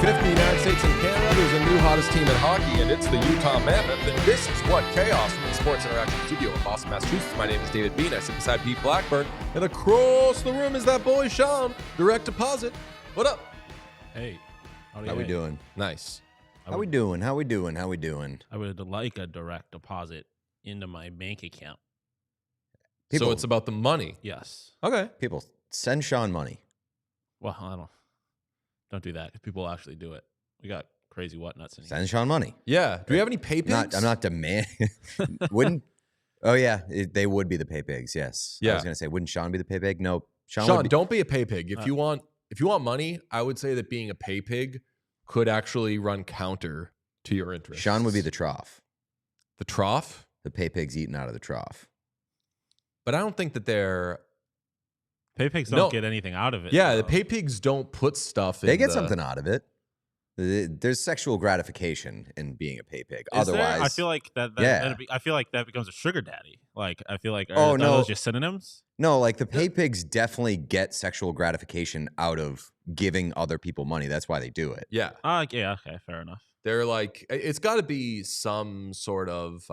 5th in the United States and Canada. There's a new hottest team in hockey, and it's the Utah Mammoth. And this is What Chaos from the Sports Interaction Studio in Boston, Massachusetts. My name is David Bean. I sit beside Pete Blackburn. And across the room is that boy, Sean. Direct deposit. What up? Hey. How we doing? Nice. How we doing? I would like a direct deposit into my bank account. So it's about the money. Yes. Okay. People, send Sean money. Well, don't do that. If people actually do it, we got crazy whatnuts in here. Send Sean money. Yeah. Do we have any pay pigs? I'm not demanding. Wouldn't? Oh yeah, they would be the pay pigs. Yes. Yeah. I was gonna say, wouldn't Sean be the pay pig? No. Sean, don't be a pay pig. If you want money, I would say that being a pay pig could actually run counter to your interests. Sean would be the trough. The trough? The pay pigs eating out of the trough. But I don't think that they're... Pay pigs don't get anything out of it. Yeah, the pay pigs don't put stuff in They get something out of it. There's sexual gratification in being a pay pig. Otherwise, I feel like I feel like that becomes a sugar daddy. Like I feel like are those just synonyms? No, like the pay pigs definitely get sexual gratification out of giving other people money. That's why they do it. Yeah. Yeah. Okay. Fair enough. They're like, it's got to be some sort of.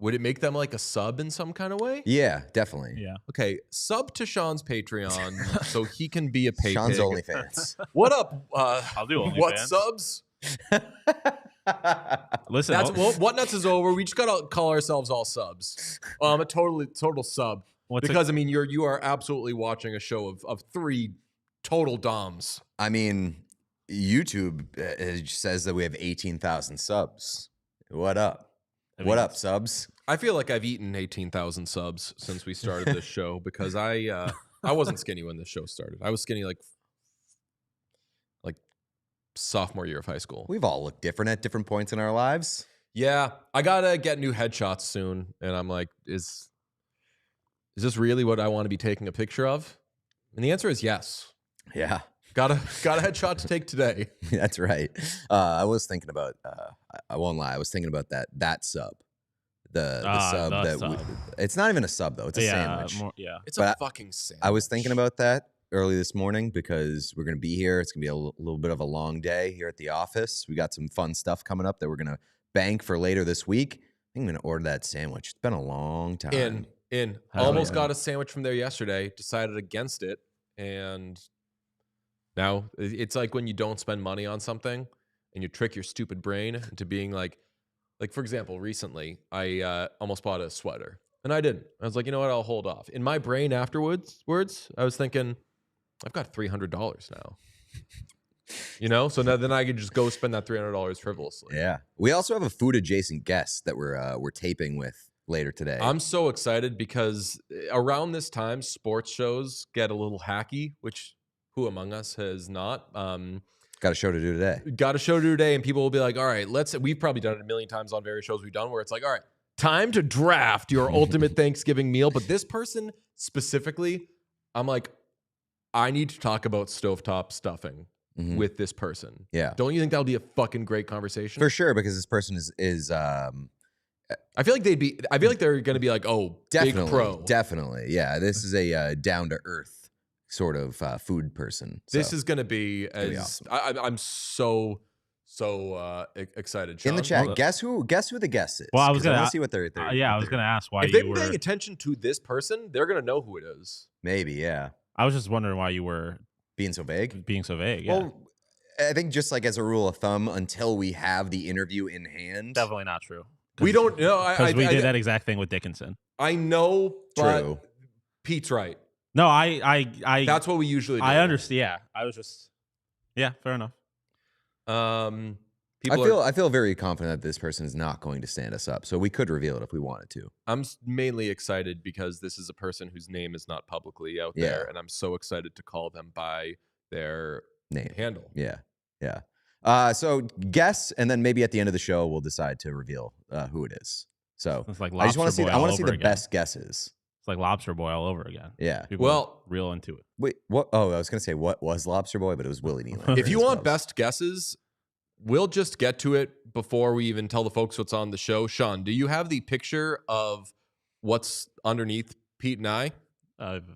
Would it make them like a sub in some kind of way? Yeah, definitely. Yeah. Okay, sub to Sean's Patreon so he can be a pay Sean's pig. OnlyFans. What up? I'll do OnlyFans. What subs? Listen, What nuts is over. We just gotta call ourselves all subs. A total sub. Because you are absolutely watching a show of three total doms. I mean, YouTube says that we have 18,000 subs. What up? What up, subs? I feel like I've eaten 18,000 subs since we started this show because I wasn't skinny when this show started. I was skinny like sophomore year of high school. We've all looked different at different points in our lives. Yeah, I gotta get new headshots soon, and I'm like, is this really what I want to be taking a picture of? And the answer is yes. Yeah. Got a headshot to take today. That's right. I was thinking about. I won't lie. I was thinking about that sub. The sub it's not even a sub though. It's a sandwich. It's a fucking sandwich. I was thinking about that early this morning because we're gonna be here. It's gonna be a little bit of a long day here at the office. We got some fun stuff coming up that we're gonna bank for later this week. I think I'm gonna order that sandwich. It's been a long time. Almost got a sandwich from there yesterday. Decided against it, and now it's like when you don't spend money on something and you trick your stupid brain into being like for example, recently I almost bought a sweater and I didn't. I was like, you know what? I'll hold off. In my brain afterwards, I was thinking, I've got $300 now. So then I could just go spend that $300 frivolously. Yeah. We also have a food adjacent guest that we're taping with later today. I'm so excited because around this time, sports shows get a little hacky, which who among us has not? Got a show to do today. And people will be like, all right, we've probably done it a million times on various shows we've done where it's like, all right, time to draft your ultimate Thanksgiving meal. But this person specifically, I'm like, I need to talk about stovetop stuffing with this person. Yeah. Don't you think that'll be a fucking great conversation? For sure, because this person is I feel like they're going to be like, oh, definitely, big pro. Definitely. Yeah. This is a down to earth sort of food person. This is going to be awesome. I'm so excited. Sean. In the chat, guess who the guest is? Well, I was going to see what they're I was going to ask why if they've been paying attention to this person, they're going to know who it is. Maybe, yeah. I was just wondering why you were being so vague. Yeah. Well, I think just like as a rule of thumb, until we have the interview in hand, definitely not true. We don't know because we did that exact thing with Dickinson. I know, but true. Pete's right. No, I. That's what we usually do. I understand. Yeah, I was just. Yeah, fair enough. I feel very confident that this person is not going to stand us up, so we could reveal it if we wanted to. I'm mainly excited because this is a person whose name is not publicly out there, and I'm so excited to call them by their name handle. Yeah. So guess, and then maybe at the end of the show we'll decide to reveal who it is. So it's like I just want to see. I want to see the again. best guesses. It's like Lobster Boy all over again. Yeah. People real into it. Wait, what? Oh, I was going to say what was Lobster Boy, but it was Willie Nylander. If you want best guesses, we'll just get to it before we even tell the folks what's on the show. Sean, do you have the picture of what's underneath Pete and I?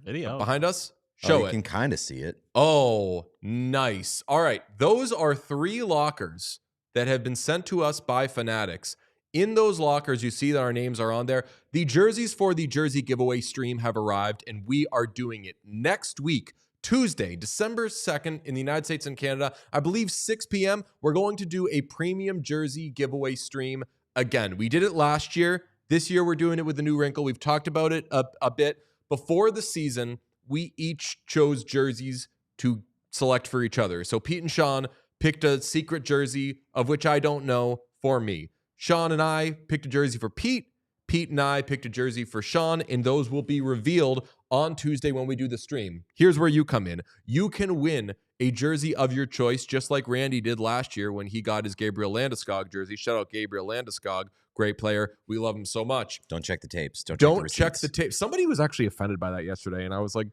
Video behind us? Show you it. can kind of see it. Oh, nice. All right. Those are 3 lockers that have been sent to us by Fanatics. In those lockers, you see that our names are on there. The jerseys for the jersey giveaway stream have arrived, and we are doing it next week, Tuesday, December 2nd in the United States and Canada. I believe 6 p.m. We're going to do a premium jersey giveaway stream again. We did it last year. This year, we're doing it with a new wrinkle. We've talked about it a bit. Before the season, we each chose jerseys to select for each other. So Pete and Sean picked a secret jersey, of which I don't know, for me. Sean and I picked a jersey for Pete. Pete and I picked a jersey for Sean, and those will be revealed on Tuesday when we do the stream. Here's where you come in. You can win a jersey of your choice, just like Randy did last year when he got his Gabriel Landeskog jersey. Shout out Gabriel Landeskog. Great player. We love him so much. Don't check the tapes. Don't check the tape. Somebody was actually offended by that yesterday, and I was like,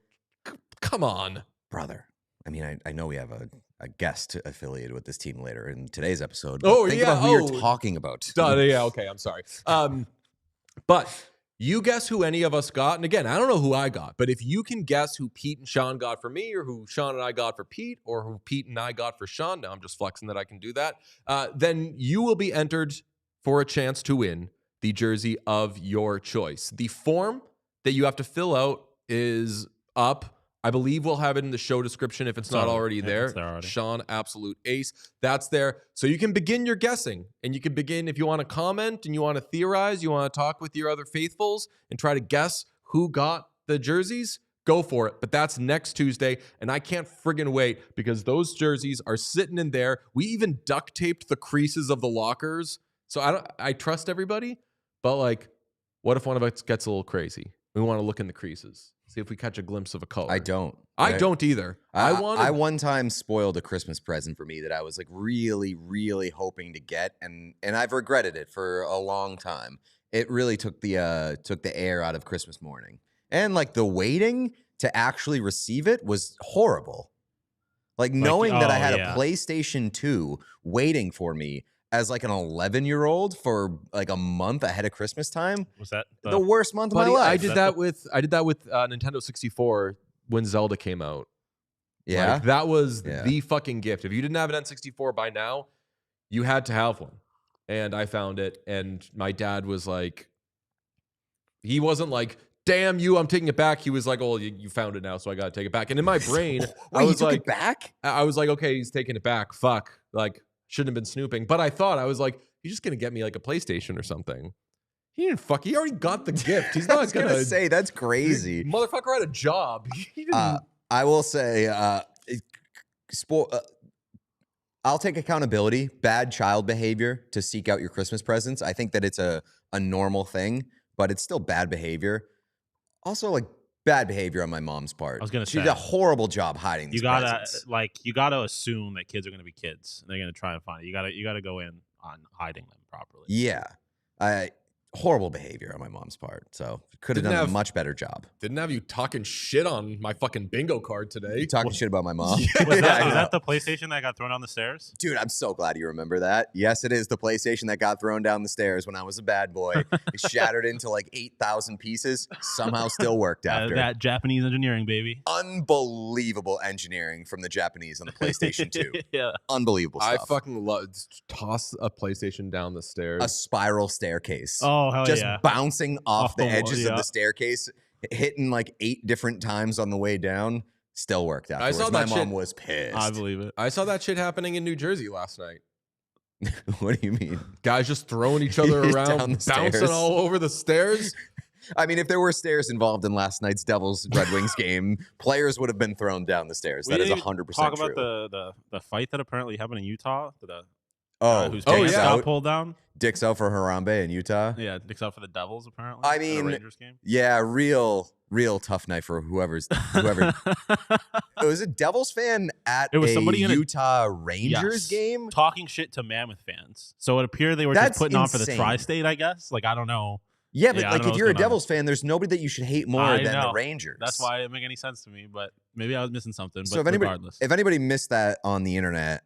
come on. Brother. I mean, I know we have a guest affiliated with this team later in today's episode. Oh, think yeah. about who you're talking about. Yeah, okay. I'm sorry. But you guess who any of us got. And again, I don't know who I got, but if you can guess who Pete and Sean got for me, or who Sean and I got for Pete, or who Pete and I got for Sean, now I'm just flexing that I can do that, then you will be entered for a chance to win the jersey of your choice. The form that you have to fill out is up. I believe we'll have it in the show description if it's not already there. It's there already. Sean, absolute ace. That's there. So you can begin your guessing, and you can begin if you want to comment and you want to theorize, you want to talk with your other faithfuls and try to guess who got the jerseys, go for it. But that's next Tuesday, and I can't friggin' wait because those jerseys are sitting in there. We even duct taped the creases of the lockers. So I trust everybody, but like, what if one of us gets a little crazy? We want to look in the creases. See if we catch a glimpse of a color. I don't. I don't either. I one time spoiled a Christmas present for me that I was like really, really hoping to get, and I've regretted it for a long time. It really took the air out of Christmas morning, and like the waiting to actually receive it was horrible. Like knowing that I had a PlayStation 2 waiting for me as like an 11-year-old for like a month ahead of Christmas time. Was that the worst month of my Buddy, life? I did that with Nintendo 64 when Zelda came out. Yeah. Like, that was the fucking gift. If you didn't have an N64 by now, you had to have one. And I found it, and my dad was like, he wasn't like, damn you, I'm taking it back. He was like, oh, you found it now, so I got to take it back. And in my brain, Wait, you took it back? I was like, okay, he's taking it back. Fuck. Like, shouldn't have been snooping. But I was like, he's just going to get me like a PlayStation or something. He didn't fuck. He already got the gift. He's not going to say that's crazy. Motherfucker had a job. He didn't. I will say, I'll take accountability. Bad child behavior to seek out your Christmas presents. I think that it's a normal thing, but it's still bad behavior. Also, like bad behavior on my mom's part. I was gonna say she did a horrible job hiding these presents. You gotta assume that kids are gonna be kids. They're gonna try and find it. You gotta go in on hiding them properly. Yeah, horrible behavior on my mom's part. So could have done a much better job. Didn't have you talking shit on my fucking bingo card today. You talking shit about my mom? Was that the PlayStation that got thrown down the stairs? Dude, I'm so glad you remember that. Yes, it is the PlayStation that got thrown down the stairs when I was a bad boy. It shattered into like 8,000 pieces. Somehow still worked after. That Japanese engineering, baby. Unbelievable engineering from the Japanese on the PlayStation 2. Yeah. Unbelievable stuff. I fucking love toss a PlayStation down the stairs. A spiral staircase. Oh, hell just yeah. bouncing off the edges wall, of the staircase, hitting like 8 different times on the way down. Still worked afterwards. I saw that my mom shit. was pissed. I believe it. I saw that shit happening in New Jersey last night. What do you mean? Guys just throwing each other around, Down the bouncing stairs. all over the stairs. I mean, if there were stairs involved in last night's Devils Red Wings game, players would have been thrown down the stairs. That is 100% true. Talk about the fight that apparently happened in Utah. Whose Dicks got out. pulled down. Dicks out for Harambe in Utah. Yeah, Dicks out for the Devils apparently. I in a mean, Rangers game. Yeah, real tough night for whoever. It was a Devils fan at somebody in a Utah Rangers game talking shit to Mammoth fans. So it appeared they were That's just putting on for the insane. tri-state, I guess. Like, I don't know. Yeah, but I like don't know if you're a what's going on. Devils fan, there's nobody that you should hate more than the Rangers. That's why it didn't make any sense to me, but maybe I was missing something. So but regardless. if anybody missed that on the internet,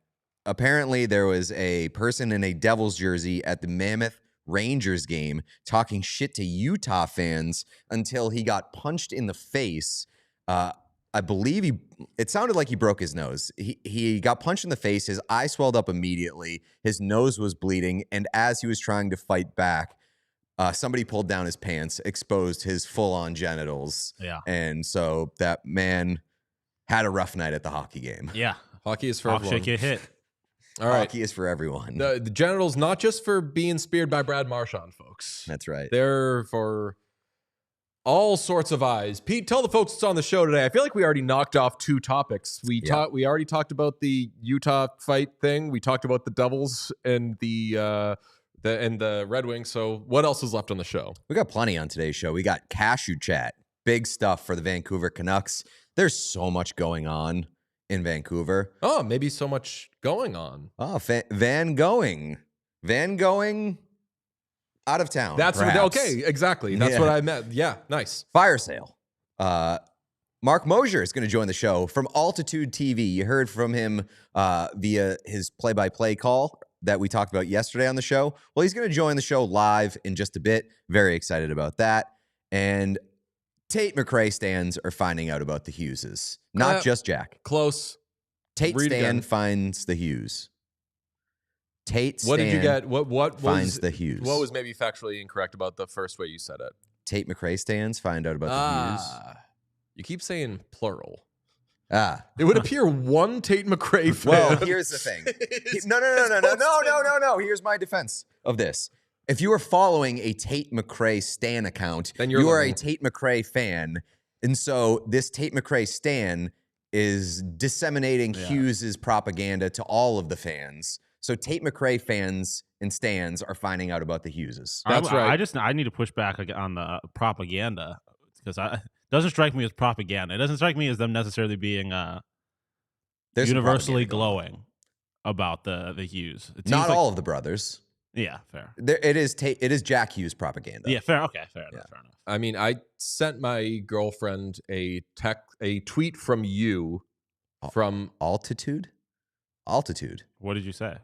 apparently there was a person in a Devils jersey at the Mammoth Rangers game talking shit to Utah fans until he got punched in the face. I I believe it sounded like he broke his nose. He got punched in the face. His eye swelled up immediately. His nose was bleeding. And as he was trying to fight back, somebody pulled down his pants, exposed his full-on genitals. Yeah. And so that man had a rough night at the hockey game. Yeah. Hockey is for Hawk everyone. shake get hit. All right. Hockey is for everyone. The genitals, not just for being speared by Brad Marchand, folks. That's right. They're for all sorts of eyes. Pete, tell the folks what's on the show today. I feel like we already knocked off 2 topics. We already talked about the Utah fight thing. We talked about the Devils and the Red Wings. So what else is left on the show? We got plenty on today's show. We got cashew chat. Big stuff for the Vancouver Canucks. There's so much going on in Vancouver. Oh, maybe so much going on. Oh, Van going out of town. That's perhaps. okay. Exactly. That's what I meant. Yeah, nice. Fire sale. Marc Moser is going to join the show from Altitude TV. You heard from him via his play-by-play call that we talked about yesterday on the show. Well, he's going to join the show live in just a bit. Very excited about that. And Tate McRae stands are finding out about the Hugheses. Not just Jack. Close. Tate Read Stan again. finds the Hughes. Tate Stan What did you get? What finds was the Hughes. What was maybe factually incorrect about the first way you said it? Tate McRae stands find out about the Hughes. You keep saying plural. Ah. It would appear one Tate McRae fan. Well, here's the thing. No. Here's my defense of this. If you are following a Tate McRae Stan account, then you are lying. a Tate McRae fan. And so this Tate McRae Stan is disseminating Hughes' propaganda to all of the fans. So Tate McRae fans and stans are finding out about the Hugheses. That's right. I need to push back on the propaganda because it doesn't strike me as propaganda. It doesn't strike me as them necessarily being There's some universally propaganda going on. glowing about the Hughes. It seems Not like, all of the brothers. Yeah, fair. It is Jack Hughes propaganda. Yeah, fair. Okay, fair enough. I mean, I sent my girlfriend a tweet from you from Altitude. What did you say?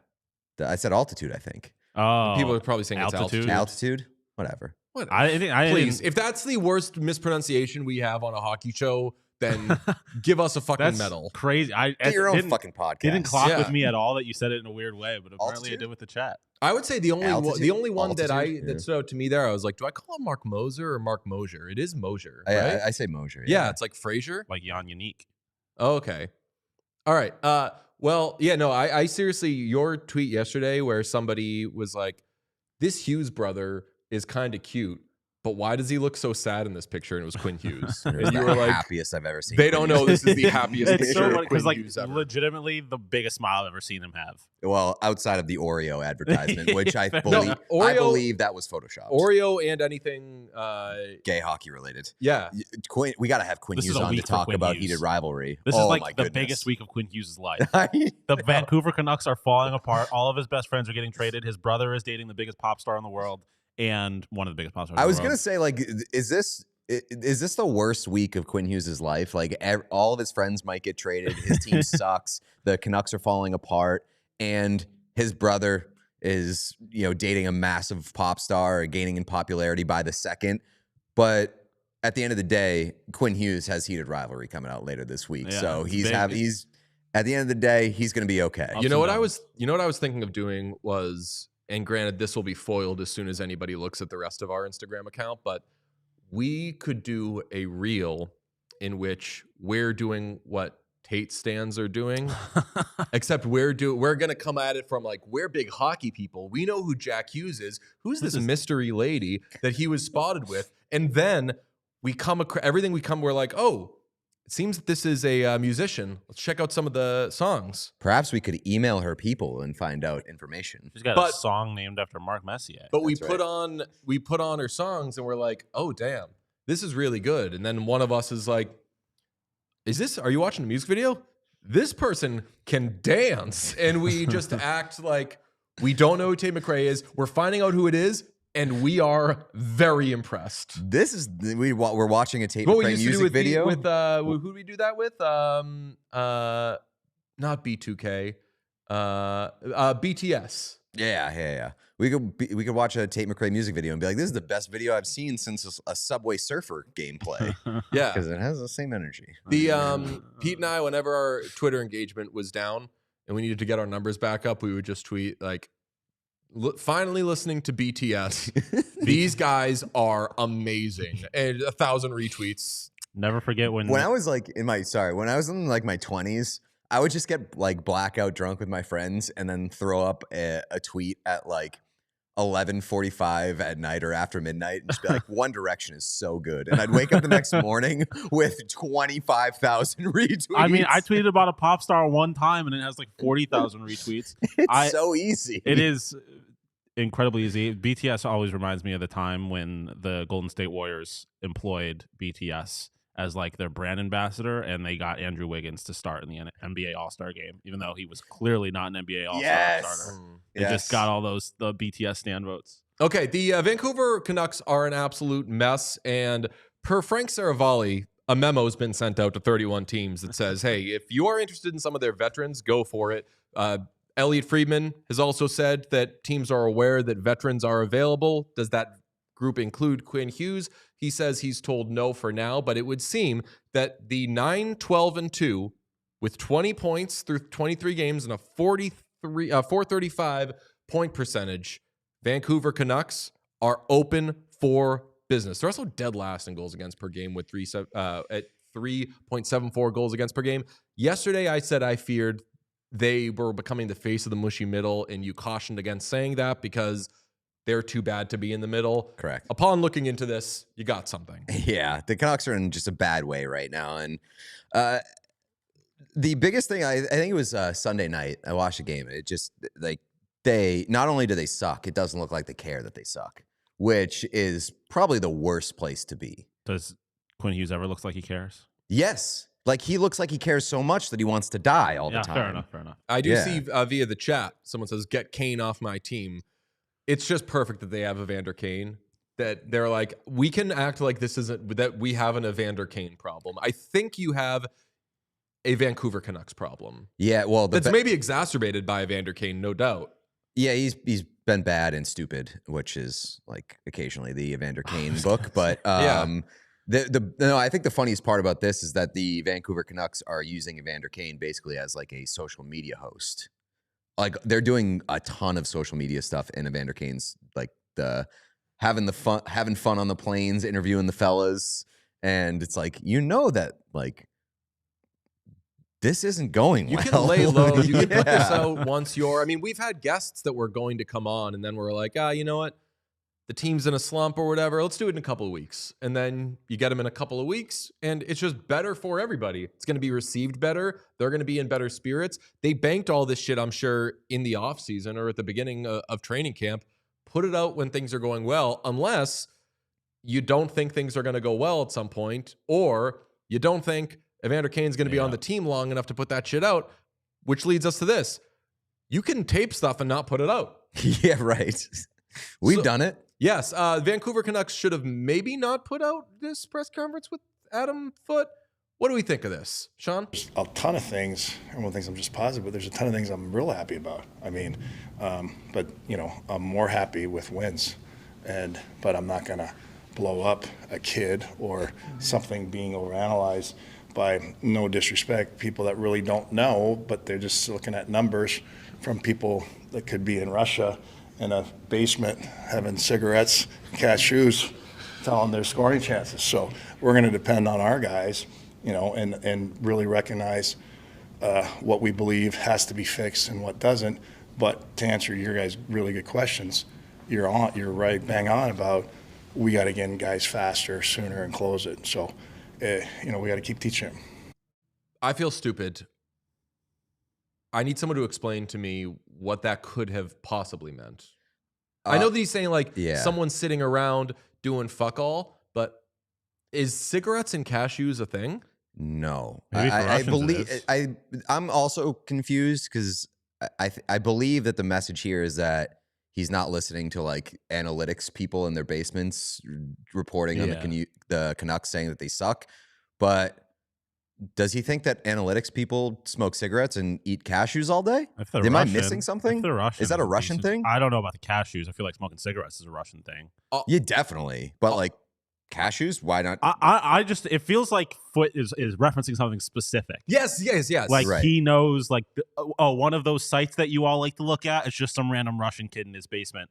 I said altitude, I think. Oh, people are probably saying it's altitude. Altitude? Whatever. Please, if that's the worst mispronunciation we have on a hockey show, then give us a fucking medal. Crazy. Get your own fucking podcast. Didn't clock with me at all that you said it in a weird way, but apparently Altitude? it did with the chat. I would say the only one that Altitude? stood out to me there, I was like, do I call him Marc Moser or Marc Moser? It is Moser, right? I say Moser. Yeah, it's like Fraser. Like Jan Unique. Oh, okay. All right. Well, yeah, no, I seriously, your tweet yesterday where somebody was like, this Hughes brother is kind of cute, but why does he look so sad in this picture? And it was Quinn Hughes. It was And you the were like, happiest I've ever seen. they don't know this is the happiest It's picture so of funny Quinn because Hughes ever. legitimately the biggest smile I've ever seen him have. Well, outside of the Oreo advertisement, which I No, believe I Oreo- believe that was photoshopped. Oreo and anything, Gay hockey related. yeah. Quinn, we got to have Quinn This is Hughes a on to week for talk Quinn about Hughes. Heated Rivalry. This Oh is like my the goodness. biggest week of Quinn Hughes' life. The Vancouver Canucks are falling apart. All of his best friends are getting traded. His brother is dating the biggest pop star in the world and one of the biggest pop stars. I in was the gonna world. say, like, is this the worst week of Quinn Hughes' life? Like, all of his friends might get traded. His team sucks. The Canucks are falling apart, and his brother is, dating a massive pop star, gaining in popularity by the second. But at the end of the day, Quinn Hughes has Heated Rivalry coming out later this week, Yeah, so it's he's big. at the end of the day, he's gonna be okay. You know what I was thinking of doing was, and granted, this will be foiled as soon as anybody looks at the rest of our Instagram account, but we could do a reel in which we're doing what Tate stands are doing, except we're gonna come at it from like, we're big hockey people. We know who Jack Hughes is. Who's this mystery lady that he was spotted with? And then we come across everything we're like, oh, it seems that this is a musician. Let's check out some of the songs. Perhaps we could email her people and find out information. She's got a song named after Marc Messier. But we That's put on her songs and we're like, oh damn, this is really good. And then one of us is like, are you watching the music video? This person can dance. And we just act like we don't know who Tate McRae is. We're finding out who it is, and we are very impressed. We're watching a Tate McRae music video. Who did we do that with? Not B2K. BTS. Yeah. We could watch a Tate McRae music video and be like, this is the best video I've seen since a Subway Surfer gameplay. Yeah. Because it has the same energy. The Pete and I, whenever our Twitter engagement was down and we needed to get our numbers back up, we would just tweet like, finally listening to BTS. These guys are amazing. And 1,000 retweets. Never forget when I was like when I was in like my 20s, I would just get like blackout drunk with my friends and then throw up a tweet at like 11:45 at night or after midnight and just be like, One Direction is so good. And I'd wake up the next morning with 25,000 retweets. I mean, I tweeted about a pop star one time and it has like 40,000 retweets. It's so easy. It is incredibly easy. BTS always reminds me of the time when the Golden State Warriors employed BTS as like their brand ambassador, and they got Andrew Wiggins to start in the NBA All-Star game, even though he was clearly not an NBA All-Star starter. They just got all the BTS stan votes. Okay, the Vancouver Canucks are an absolute mess, and per Frank Saravalli, a memo has been sent out to 31 teams that says, hey, if you are interested in some of their veterans, go for it. Elliot Friedman has also said that teams are aware that veterans are available. Does that group include Quinn Hughes? He says he's told no for now, but it would seem that the 9-12-2 with 20 points through 23 games and a 435 point percentage, Vancouver Canucks are open for business. They're also dead last in goals against per game with at 3.74 goals against per game. Yesterday, I said I feared they were becoming the face of the mushy middle, and you cautioned against saying that because they're too bad to be in the middle. Correct. Upon looking into this, you got something. Yeah, the Canucks are in just a bad way right now. And the biggest thing, I think it was Sunday night, I watched a game. It just, like, they, not only do they suck, it doesn't look like they care that they suck, which is probably the worst place to be. Does Quinn Hughes ever looks like he cares? Yes. Like, he looks like he cares so much that he wants to die all the time. Fair enough. I do see via the chat, someone says, get Kane off my team. It's just perfect that they have Evander Kane, that they're like, we can act like this isn't, that we have an Evander Kane problem. I think you have a Vancouver Canucks problem. Yeah, well, that's maybe exacerbated by Evander Kane, no doubt. Yeah, he's been bad and stupid, which is like occasionally the Evander Kane book. But no, I think the funniest part about this is that the Vancouver Canucks are using Evander Kane basically as like a social media host. Like, they're doing a ton of social media stuff in Evander Kane's, like, the having fun on the planes, interviewing the fellas, and it's like, you know that, like, this isn't going well. You can lay low. You can put this out once I mean, we've had guests that were going to come on, and then we're like, you know what? The team's in a slump or whatever. Let's do it in a couple of weeks. And then you get them in a couple of weeks, and it's just better for everybody. It's going to be received better. They're going to be in better spirits. They banked all this shit, I'm sure, in the offseason or at the beginning of training camp. Put it out when things are going well, unless you don't think things are going to go well at some point, or you don't think Evander Kane's going to be on the team long enough to put that shit out, which leads us to this. You can tape stuff and not put it out. Yeah, right. We've done it. Yes, Vancouver Canucks should have maybe not put out this press conference with Adam Foote. What do we think of this, Sean? There's a ton of things. Everyone thinks I'm just positive, but there's a ton of things I'm real happy about. I mean, but you know, I'm more happy with wins, but I'm not gonna blow up a kid or something being overanalyzed by, no disrespect, people that really don't know, but they're just looking at numbers from people that could be in Russia in a basement having cigarettes, cashews, telling their scoring chances. So we're going to depend on our guys, you know, and really recognize what we believe has to be fixed and what doesn't. But to answer your guys' really good questions, you're right, bang on about we got to get guys faster, sooner, and close it. So, you know, we got to keep teaching them. I feel stupid. I need someone to explain to me what that could have possibly meant. I know that he's saying like someone's sitting around doing fuck all, but is cigarettes and cashews a thing? No, I believe I'm also confused because I believe that the message here is that he's not listening to like analytics people in their basements reporting on the Canucks saying that they suck, but does he think that analytics people smoke cigarettes and eat cashews all day? If they're Am I Russian, missing something? If they're Russian, Is that a Russian thing? I don't know about the cashews. I feel like smoking cigarettes is a Russian thing. Yeah, definitely. But like cashews, why not? I just, it feels like Foot is referencing something specific. Yes. Like Right. he knows, like, one of those sites that you all like to look at is just some random Russian kid in his basement.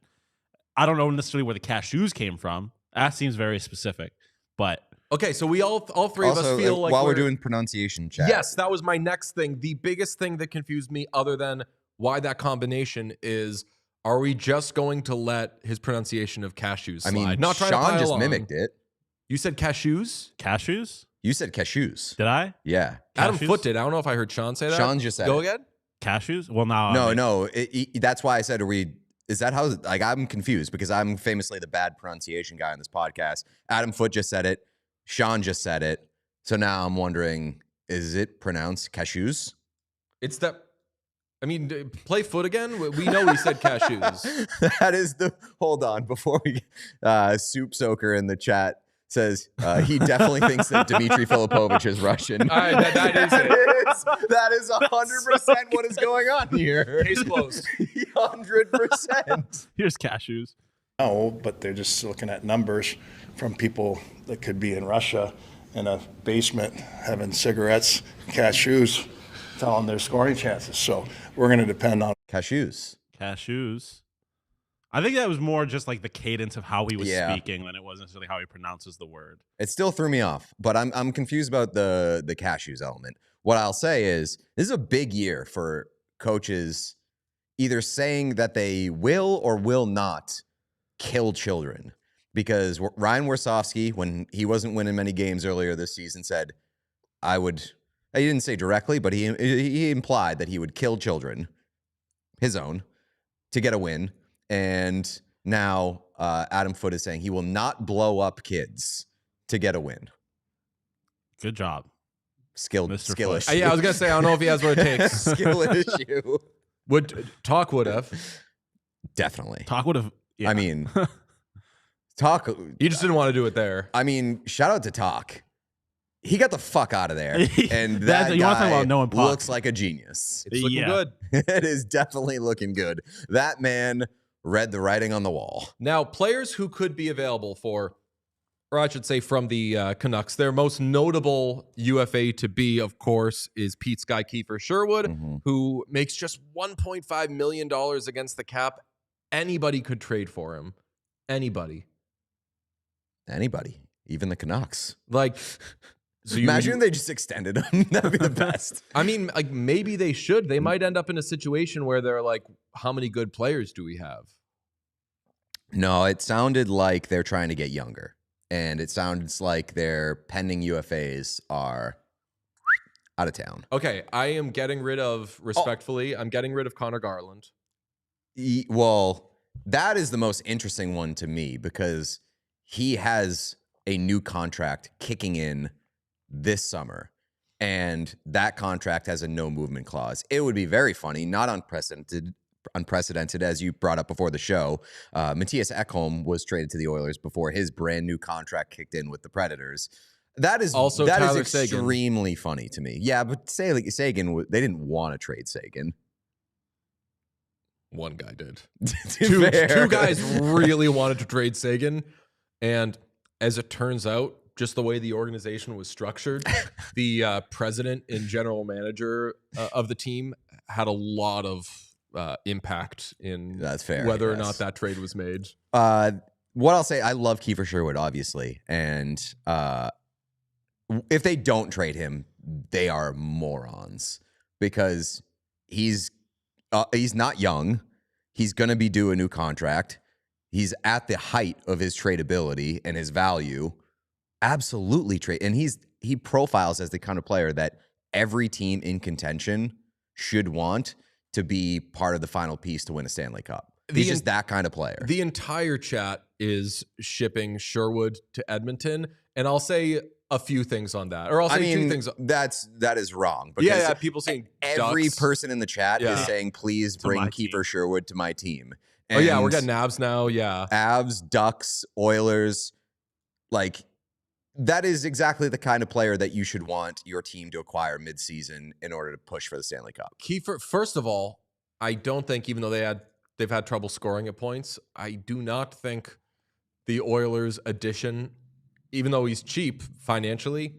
I don't know necessarily where the cashews came from. That seems very specific, but Okay, so we all three of us feel like while we're doing pronunciation chat. Yes, that was my next thing. The biggest thing that confused me, other than why that combination, is are we just going to let his pronunciation of cashews slide? I mean, not trying to Sean pile just on. mimicked it. You said cashews? cashews? You said cashews. Did I? Yeah. Adam Cashews? Foote did. I don't know if I heard Sean say that. Sean just said Go it. again? Cashews? Well, now No. That's why I said, is that how, like, I'm confused because I'm famously the bad pronunciation guy on this podcast. Adam Foote just said it. Sean just said it. So now I'm wondering, is it pronounced cashews? It's that. I mean, play Foot again. We know he said cashews. That is hold on, before we, Soup Soaker in the chat says he definitely thinks that Dmitry Filipovich is Russian. All right, that is it. That is 100% what is going on here. Case closed. 100%. here's cashews. No, but they're just looking at numbers from people that could be in Russia in a basement having cigarettes, cashews, telling their scoring chances. So we're going to depend on Cashews. I think that was more just like the cadence of how he was Yeah. speaking than it was necessarily how he pronounces the word. It still threw me off, but I'm confused about the cashews element. What I'll say is this is a big year for coaches either saying that they will or will not kill children. Because Ryan Warsofsky, when he wasn't winning many games earlier this season, said, he didn't say directly, but he implied that he would kill children, his own, to get a win. And now Adam Foote is saying he will not blow up kids to get a win. Good job. Skill Mr. issue. Foote. Yeah, I was gonna say I don't know if he has what it takes. Skill issue. Would have. Definitely. Talk would have. Yeah. I mean, Talk. You just didn't want to do it there. I mean, shout out to Talk. He got the fuck out of there, and That's- that you wanna talk guy about knowing puck. looks like a genius. It's looking Yeah. good. It is definitely looking good. That man read the writing on the wall. Now, players who could be available for, or I should say from the Canucks, their most notable UFA to be, of course, is Pete's guy, Kiefer Sherwood, Mhm. who makes just $1.5 million against the cap. Anybody could trade for him. Anybody. Anybody, even the Canucks. Like, so Imagine they just extended him. That'd be the best. I mean, like, maybe they should. They might end up in a situation where they're like, how many good players do we have? No, it sounded like they're trying to get younger. And it sounds like their pending UFAs are out of town. Okay, I am getting rid of, respectfully, I'm getting rid of Connor Garland. Well, that is the most interesting one to me because he has a new contract kicking in this summer. And that contract has a no movement clause. It would be very funny, not unprecedented, as you brought up before the show. Matthias Ekholm was traded to the Oilers before his brand new contract kicked in with the Predators. That is Also that Tyler is Seguin. extremely funny to me. Yeah, but Sagan, they didn't want to trade Sagan. One guy did. Two Two guys really wanted to trade Sagan. And as it turns out, just the way the organization was structured, the president and general manager of the team had a lot of impact in That's fair, whether or yes. not that trade was made. What I'll say, I love Kiefer Sherwood, obviously. And if they don't trade him, they are morons because he's not young. He's going to be due a new contract. He's at the height of his tradability and his value. Absolutely trade. And he profiles as the kind of player that every team in contention should want to be part of the final piece to win a Stanley Cup. He's just that kind of player. The entire chat is shipping Sherwood to Edmonton. And I'll say a few things on that. Or I'll say two things. That is wrong. Yeah, people saying every Ducks. person in the chat is saying, please To bring my Kiefer team. Sherwood to my team. Oh, yeah, we're And getting Avs now. Yeah. Avs, Ducks, Oilers, like that is exactly the kind of player that you should want your team to acquire midseason in order to push for the Stanley Cup. Kiefer, first of all, I don't think, even though they've had trouble scoring at points, I do not think the Oilers addition, even though he's cheap financially,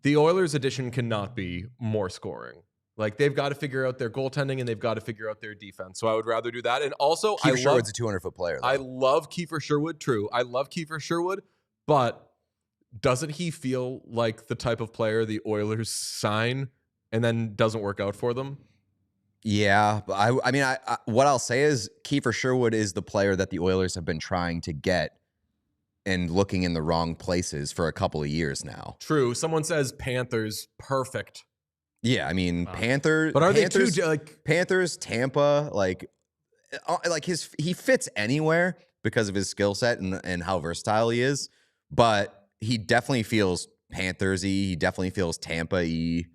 the Oilers addition cannot be more scoring. Like, they've got to figure out their goaltending and they've got to figure out their defense. So I would rather do that. And also, Kiefer Sherwood's a 200-foot player, though. I love Kiefer Sherwood. True. I love Kiefer Sherwood, but doesn't he feel like the type of player the Oilers sign and then doesn't work out for them? Yeah, but I mean, what I'll say is Kiefer Sherwood is the player that the Oilers have been trying to get and looking in the wrong places for a couple of years now. True. Someone says Panthers, perfect. Yeah, I mean, Panthers. But are Panthers, they too, like Panthers, Tampa, he fits anywhere because of his skill set and how versatile he is. But he definitely feels Panthers-y. He definitely feels Tampa-y.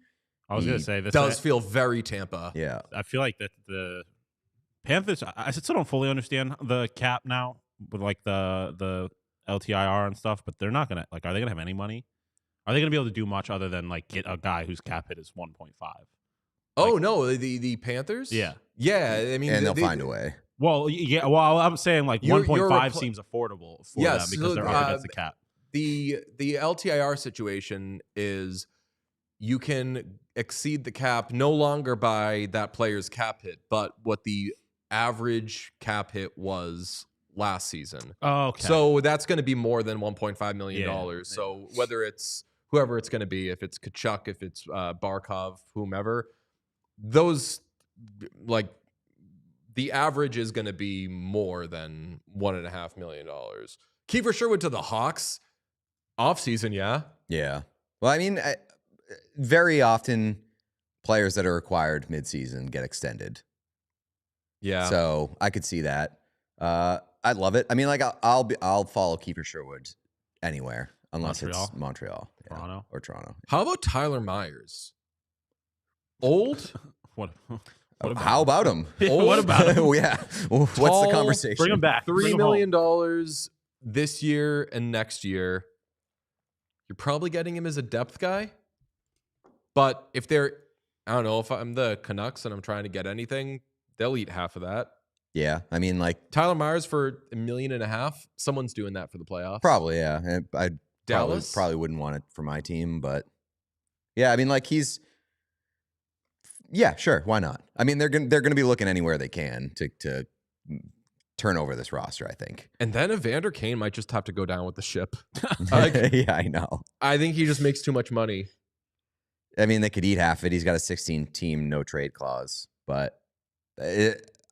I was going to say this does feel very Tampa. Yeah, I feel like that the Panthers. I still don't fully understand the cap now with like the LTIR and stuff, but they're not gonna are they gonna have any money? Are they gonna be able to do much other than like get a guy whose cap hit is 1.5? Oh no, the Panthers? Yeah. I mean, and they'll find a way. Well, yeah. Well, I'm saying 1.5 seems affordable for them because they're up against the cap. The LTIR situation is you can exceed the cap no longer by that player's cap hit, but what the average cap hit was last season. Oh, okay. So that's going to be more than $1.5 million. Yeah. So whether it's whoever it's going to be, if it's Kachuk, if it's Barkov, whomever, those the average is going to be more than $1.5 million. Kiefer Sherwood to the Hawks offseason, yeah. Yeah. Well, I mean, very often players that are acquired midseason get extended. Yeah. So I could see that. I love it. I mean, I'll follow Kiefer Sherwood anywhere unless it's Montreal, or Toronto. How about Tyler Myers? Old? What How about him? What about him? Yeah. What's the conversation? Bring him back. $3 million this year and next year. You're probably getting him as a depth guy. But if I don't know, if I'm the Canucks and I'm trying to get anything, they'll eat half of that. Yeah. I mean, Tyler Myers for $1.5 million. Someone's doing that for the playoffs. Probably, yeah. And I Dallas probably wouldn't want it for my team, but yeah, I mean, yeah, sure. Why not? I mean, they're gonna be looking anywhere they can to turn over this roster, I think. And then Evander Kane might just have to go down with the ship. Yeah, I know. I think he just makes too much money. I mean, they could eat half of it. He's got a 16-team no trade clause, but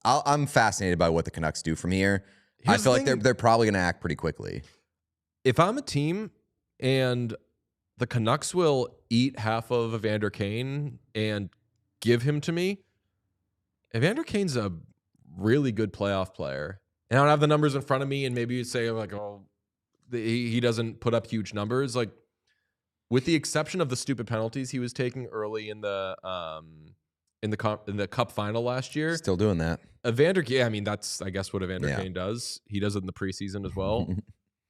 I'm fascinated by what the Canucks do from here. I feel like they're probably going to act pretty quickly. If I'm a team and the Canucks will eat half of Evander Kane and give him to me, Evander Kane's a really good playoff player. And I don't have the numbers in front of me, and maybe you'd say he doesn't put up huge numbers. With the exception of the stupid penalties he was taking early in the Cup final last year, Still doing that. Evander, I mean, that's, I guess, what Evander Kane does. He does it in the preseason as well.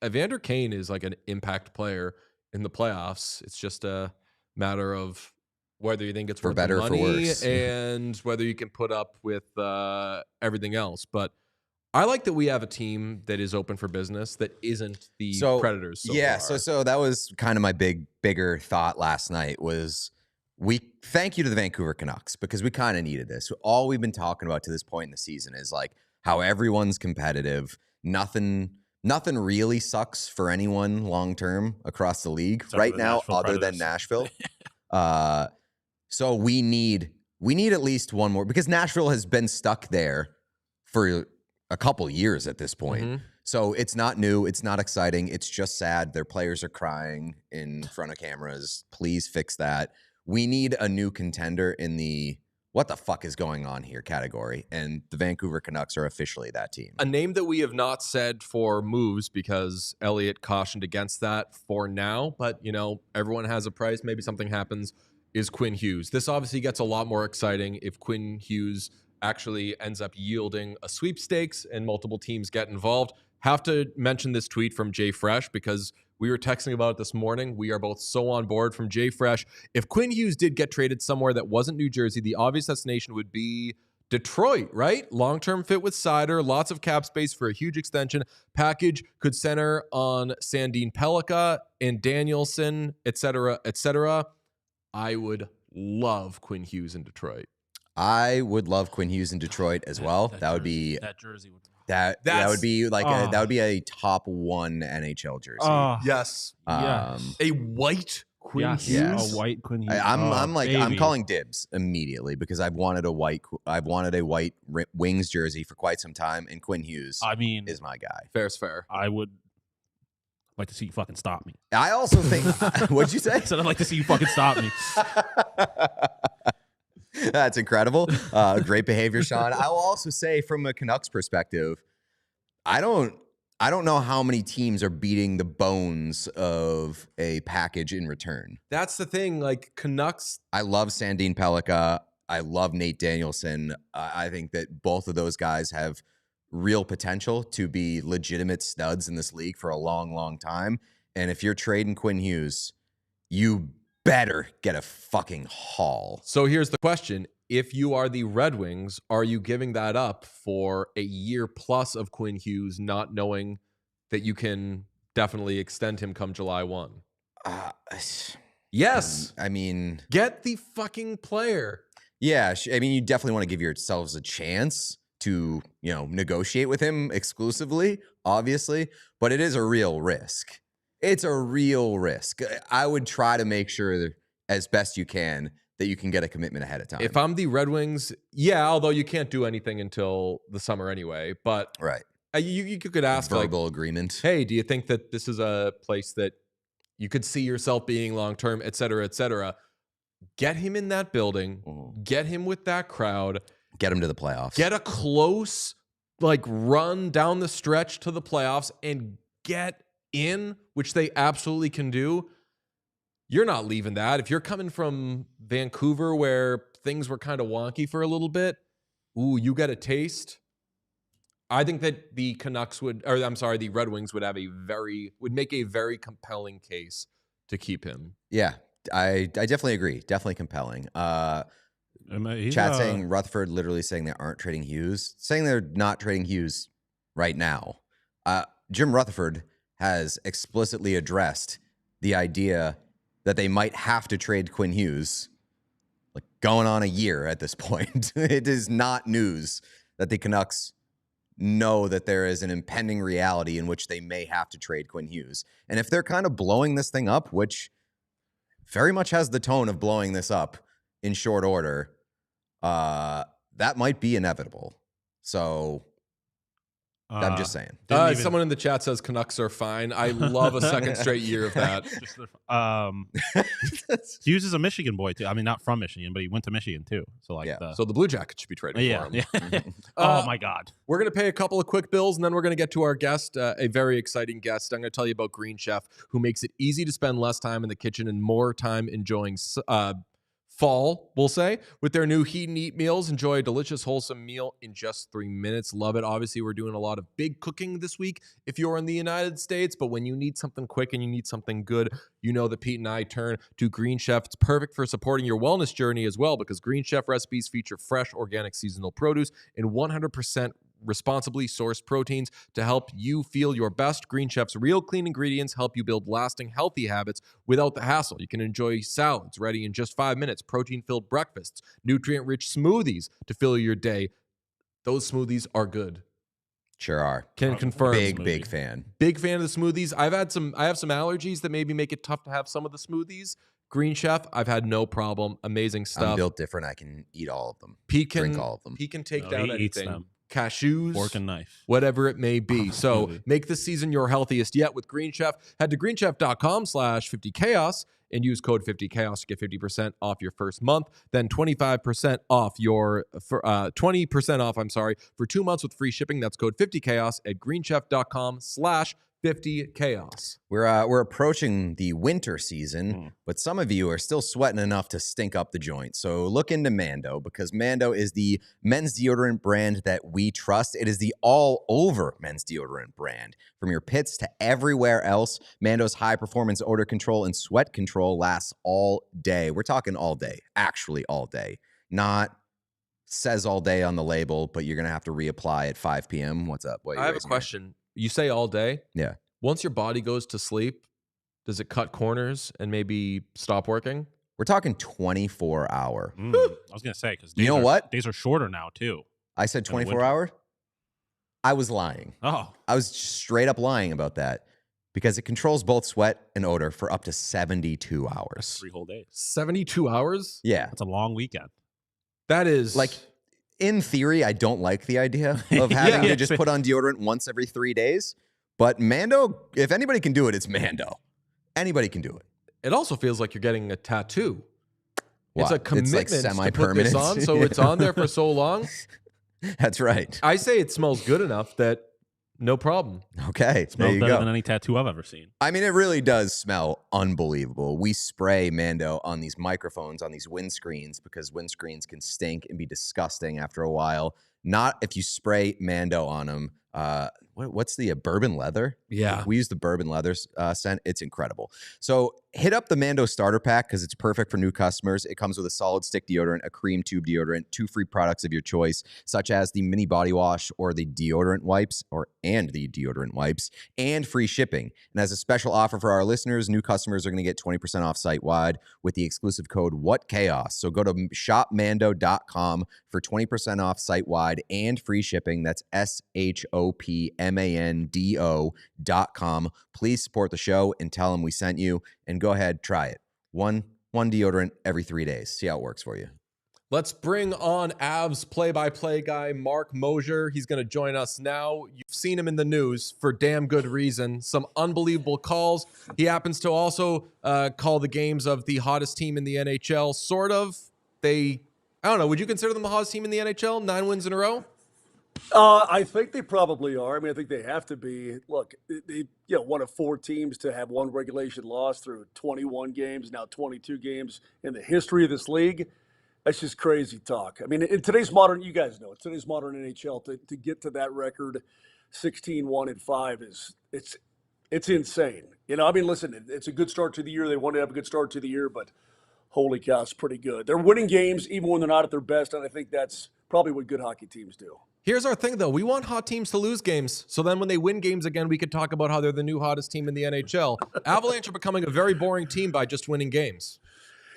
Evander Kane is like an impact player in the playoffs. It's just a matter of whether you think it's for worth better the or money for worse, and whether you can put up with everything else. But I like that we have a team that is open for business that isn't the Predators. So that was kind of my bigger thought last night was thank you to the Vancouver Canucks because we kind of needed this. All we've been talking about to this point in the season is how everyone's competitive. Nothing really sucks for anyone long term across the league right now, other than Nashville. So we need at least one more because Nashville has been stuck there for a couple years at this point. Mm-hmm. So it's not new. It's not exciting. It's just sad. Their players are crying in front of cameras. Please fix that. We need a new contender in the what the fuck is going on here category. And the Vancouver Canucks are officially that team. A name that we have not said for moves because Elliott cautioned against that for now. But, everyone has a price. Maybe something happens. Is Quinn Hughes. This obviously gets a lot more exciting if Quinn Hughes actually ends up yielding a sweepstakes and multiple teams get involved. Have to mention this tweet from Jay Fresh because We were texting about it this morning. We are both so on board from Jay Fresh. If Quinn Hughes did get traded somewhere that wasn't New Jersey, the obvious destination would be Detroit, right? Long-term fit with Sider, lots of cap space for a huge extension. Package could center on Sandin Pellikka and Danielson, et cetera, et cetera. I would love Quinn Hughes in Detroit. I would love Quinn Hughes in Detroit as well. That would be that jersey would. that would be like that would be a top 1 NHL jersey. Yes. Yes. A white Quinn Yes. Hughes. Yes. A white Quinn Hughes. I'm calling dibs immediately because I've wanted a white Wings jersey for quite some time, and Quinn Hughes I mean, is my guy. Fair's fair. I would like to see you fucking stop me. I also think what'd you say? I said I'd like to see you fucking stop me. That's incredible. Great behavior, Sean. I will also say from a Canucks perspective, I don't know how many teams are beating the bones of a package in return. That's the thing. Like Canucks. I love Sandin Pellikka. I love Nate Danielson. I think that both of those guys have real potential to be legitimate studs in this league for a long, long time. And if you're trading Quinn Hughes, you better get a fucking haul. So here's the question. If you are the Red Wings, are you giving that up for a year plus of Quinn Hughes, not knowing that you can definitely extend him come July 1? Yes. I mean, Get the fucking player. yeah, I mean, you definitely want to give yourselves a chance to, negotiate with him exclusively, obviously, but it is a real risk. It's a real risk. I would try to make sure as best you can that you can get a commitment ahead of time. If I'm the Red Wings, yeah, although you can't do anything until the summer anyway, but right. You could ask verbal agreement. Hey, do you think that this is a place that you could see yourself being long-term, et cetera, et cetera? Get him in that building, get him with that crowd, get him to the playoffs, get a close run down the stretch to the playoffs and get in, which they absolutely can do. You're not leaving that. If you're coming from Vancouver where things were kind of wonky for a little bit, you get a taste. I think that the Red Wings would make a very compelling case to keep him. Yeah, I definitely agree. Definitely compelling. Chat saying Rutherford literally saying they aren't trading Hughes, saying they're not trading Hughes right now. Jim Rutherford has explicitly addressed the idea that they might have to trade Quinn Hughes, going on a year at this point. It is not news that the Canucks know that there is an impending reality in which they may have to trade Quinn Hughes. And if they're kind of blowing this thing up, which very much has the tone of blowing this up in short order, that might be inevitable. So I'm just saying. Someone in the chat says Canucks are fine. I love a second straight year of that. Hughes is a Michigan boy too. I mean, not from Michigan, but he went to Michigan too. So so the Blue Jackets should be trading for him. Yeah. Oh my God. We're going to pay a couple of quick bills, and then we're going to get to our guest, a very exciting guest. I'm going to tell you about Green Chef, who makes it easy to spend less time in the kitchen and more time enjoying fall, we'll say, with their new Heat and Eat meals. Enjoy a delicious, wholesome meal in just 3 minutes. Love it. Obviously, we're doing a lot of big cooking this week if you're in the United States, but when you need something quick and you need something good, you know that Pete and I turn to Green Chef. It's perfect for supporting your wellness journey as well, because Green Chef recipes feature fresh, organic, seasonal produce and 100% responsibly sourced proteins to help you feel your best. Green Chef's real clean ingredients help you build lasting, healthy habits without the hassle. You can enjoy salads ready in just 5 minutes, protein-filled breakfasts, nutrient-rich smoothies to fill your day. Those smoothies are good. Sure are. Can confirm. Big fan. Big fan of the smoothies. I have some allergies that maybe make it tough to have some of the smoothies. Green Chef, I've had no problem. Amazing stuff. I'm built different. I can eat all of them. Drink all of them. Pete can take down anything. Them. Cashews, fork and knife, whatever it may be. So make this season your healthiest yet with Green Chef. Head to greenchef.com/50chaos and use code 50chaos to get 50% off your first month. Then 20% off for 2 months with free shipping. That's code 50chaos at greenchef.com/50chaos. 50 chaos. We're approaching the winter season, but some of you are still sweating enough to stink up the joint. So look into Mando, because Mando is the men's deodorant brand that we trust. It is the all-over men's deodorant brand. From your pits to everywhere else, Mando's high-performance odor control and sweat control lasts all day. We're talking all day, actually all day. Not says all day on the label, but you're going to have to reapply at 5 p.m. What's up? I have a question. You say all day? Yeah. Once your body goes to sleep, does it cut corners and maybe stop working? We're talking 24-hour. I was going to say, because You know what? Days are shorter now, too. I said 24-hour? I was lying. Oh. I was straight up lying about that, because it controls both sweat and odor for up to 72 hours. That's 3 whole days. 72 hours? Yeah. That's a long weekend. That is... Like, in theory, I don't like the idea of having to just put on deodorant once every 3 days. But Mando, if anybody can do it, it's Mando. Anybody can do it. It also feels like you're getting a tattoo. What? It's a commitment It's like to put this semi-permanent. on, so it's on there for so long. That's right. I say it smells good enough that no problem. Okay, there Smells you better go. than any tattoo I've ever seen. I mean, it really does smell unbelievable. We spray Mando on these microphones, on these windscreens, because windscreens can stink and be disgusting after a while. Not if you spray Mando on them. What's the bourbon leather? Yeah. We use the bourbon leather scent. It's incredible. So hit up the Mando starter pack, because it's perfect for new customers. It comes with a solid stick deodorant, a cream tube deodorant, 2 free products of your choice, such as the mini body wash or the deodorant wipes, and free shipping. And as a special offer for our listeners, new customers are going to get 20% off site-wide with the exclusive code WhatChaos. So go to shopmando.com for 20% off site-wide and free shipping. That's shopmando.com. Please support the show and tell them we sent you, and go ahead, try it. One deodorant every 3 days. See how it works for you. Let's bring on Avs play-by-play guy Marc Moser. He's going to join us now. You've seen him in the news for damn good reason. Some unbelievable calls. He happens to also call the games of the hottest team in the NHL, sort of. I don't know, would you consider them the hottest team in the NHL? 9 wins in a row? I think they probably are. I mean, I think they have to be. Look, they one of 4 teams to have one regulation loss through 21 games, now 22 games in the history of this league. That's just crazy talk. I mean, in today's modern, you guys know, today's modern NHL, to get to that record, 16-1-5 it's insane. I mean, listen, it's a good start to the year. They want to have a good start to the year, but holy cow, it's pretty good. They're winning games even when they're not at their best, and I think that's probably what good hockey teams do. Here's our thing, though. We want hot teams to lose games. So then when they win games again, we could talk about how they're the new hottest team in the NHL. Avalanche are becoming a very boring team by just winning games.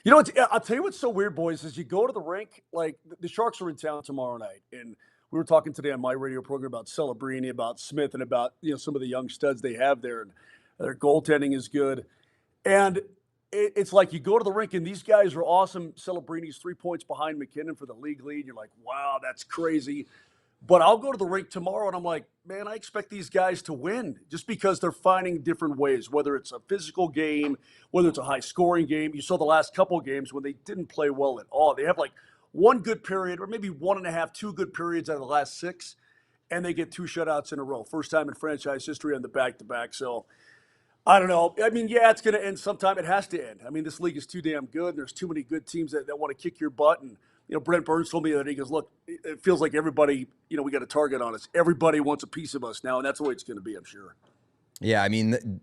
I'll tell you what's so weird, boys, is you go to the rink, like the Sharks are in town tomorrow night. And we were talking today on my radio program about Celebrini, about Smith, and about some of the young studs they have there. And their goaltending is good. And it's like you go to the rink, and these guys are awesome. Celebrini's 3 points behind McKinnon for the league lead. You're like, wow, that's crazy. But I'll go to the rink tomorrow, and I'm like, man, I expect these guys to win just because they're finding different ways, whether it's a physical game, whether it's a high-scoring game. You saw the last couple of games when they didn't play well at all. They have like one good period or maybe 1.5, 2 good periods out of the last 6, and they get 2 shutouts in a row. First time in franchise history on the back-to-back. So I don't know. I mean, yeah, it's going to end sometime. It has to end. I mean, this league is too damn good. There's too many good teams that want to kick your butt. And Brent Burns told me that he goes, look, it feels like everybody, we got a target on us. Everybody wants a piece of us now, and that's the way it's going to be, I'm sure. Yeah, I mean,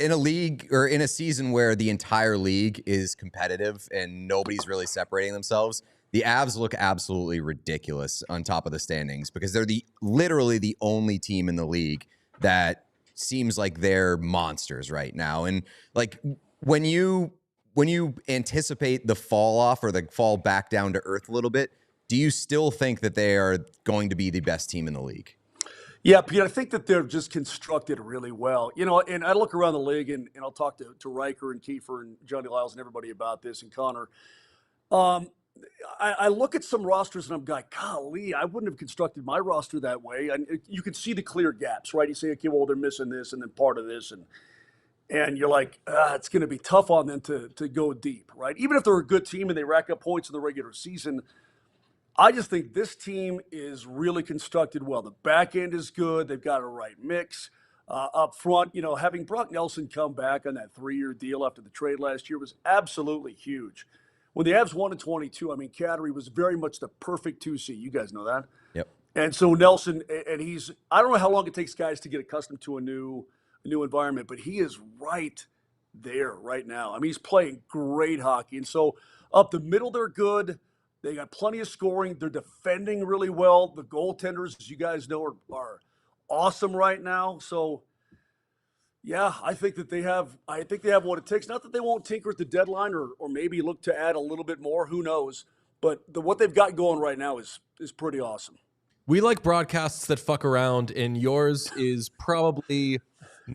in a league or in a season where the entire league is competitive and nobody's really separating themselves, the Avs look absolutely ridiculous on top of the standings, because they're literally the only team in the league that seems like they're monsters right now. And like when you anticipate the fall off or the fall back down to earth a little bit, do you still think that they are going to be the best team in the league? Yeah, Pete, I think that they're just constructed really well. And I look around the league, and I'll talk to Riker and Kiefer and Johnny Lyles and everybody about this, and Connor. I look at some rosters, and I'm like, golly, I wouldn't have constructed my roster that way. And you can see the clear gaps, right? You say, okay, well, they're missing this and then part of this. And you're like, it's going to be tough on them to go deep, right? Even if they're a good team and they rack up points in the regular season, I just think this team is really constructed well. The back end is good. They've got a right mix. up front. Having Brock Nelson come back on that 3-year deal after the trade last year was absolutely huge. When the Avs won in 22, I mean, Kadri was very much the perfect 2C. You guys know that. Yep. And so Nelson, and I don't know how long it takes guys to get accustomed to a new environment, but he is right there right now. I mean, he's playing great hockey. And so up the middle, they're good. They got plenty of scoring. They're defending really well. The goaltenders, as you guys know, are awesome right now. So, yeah, I think they have what it takes. Not that they won't tinker at the deadline or maybe look to add a little bit more. Who knows? But what they've got going right now is pretty awesome. We like broadcasts that fuck around, and yours is probably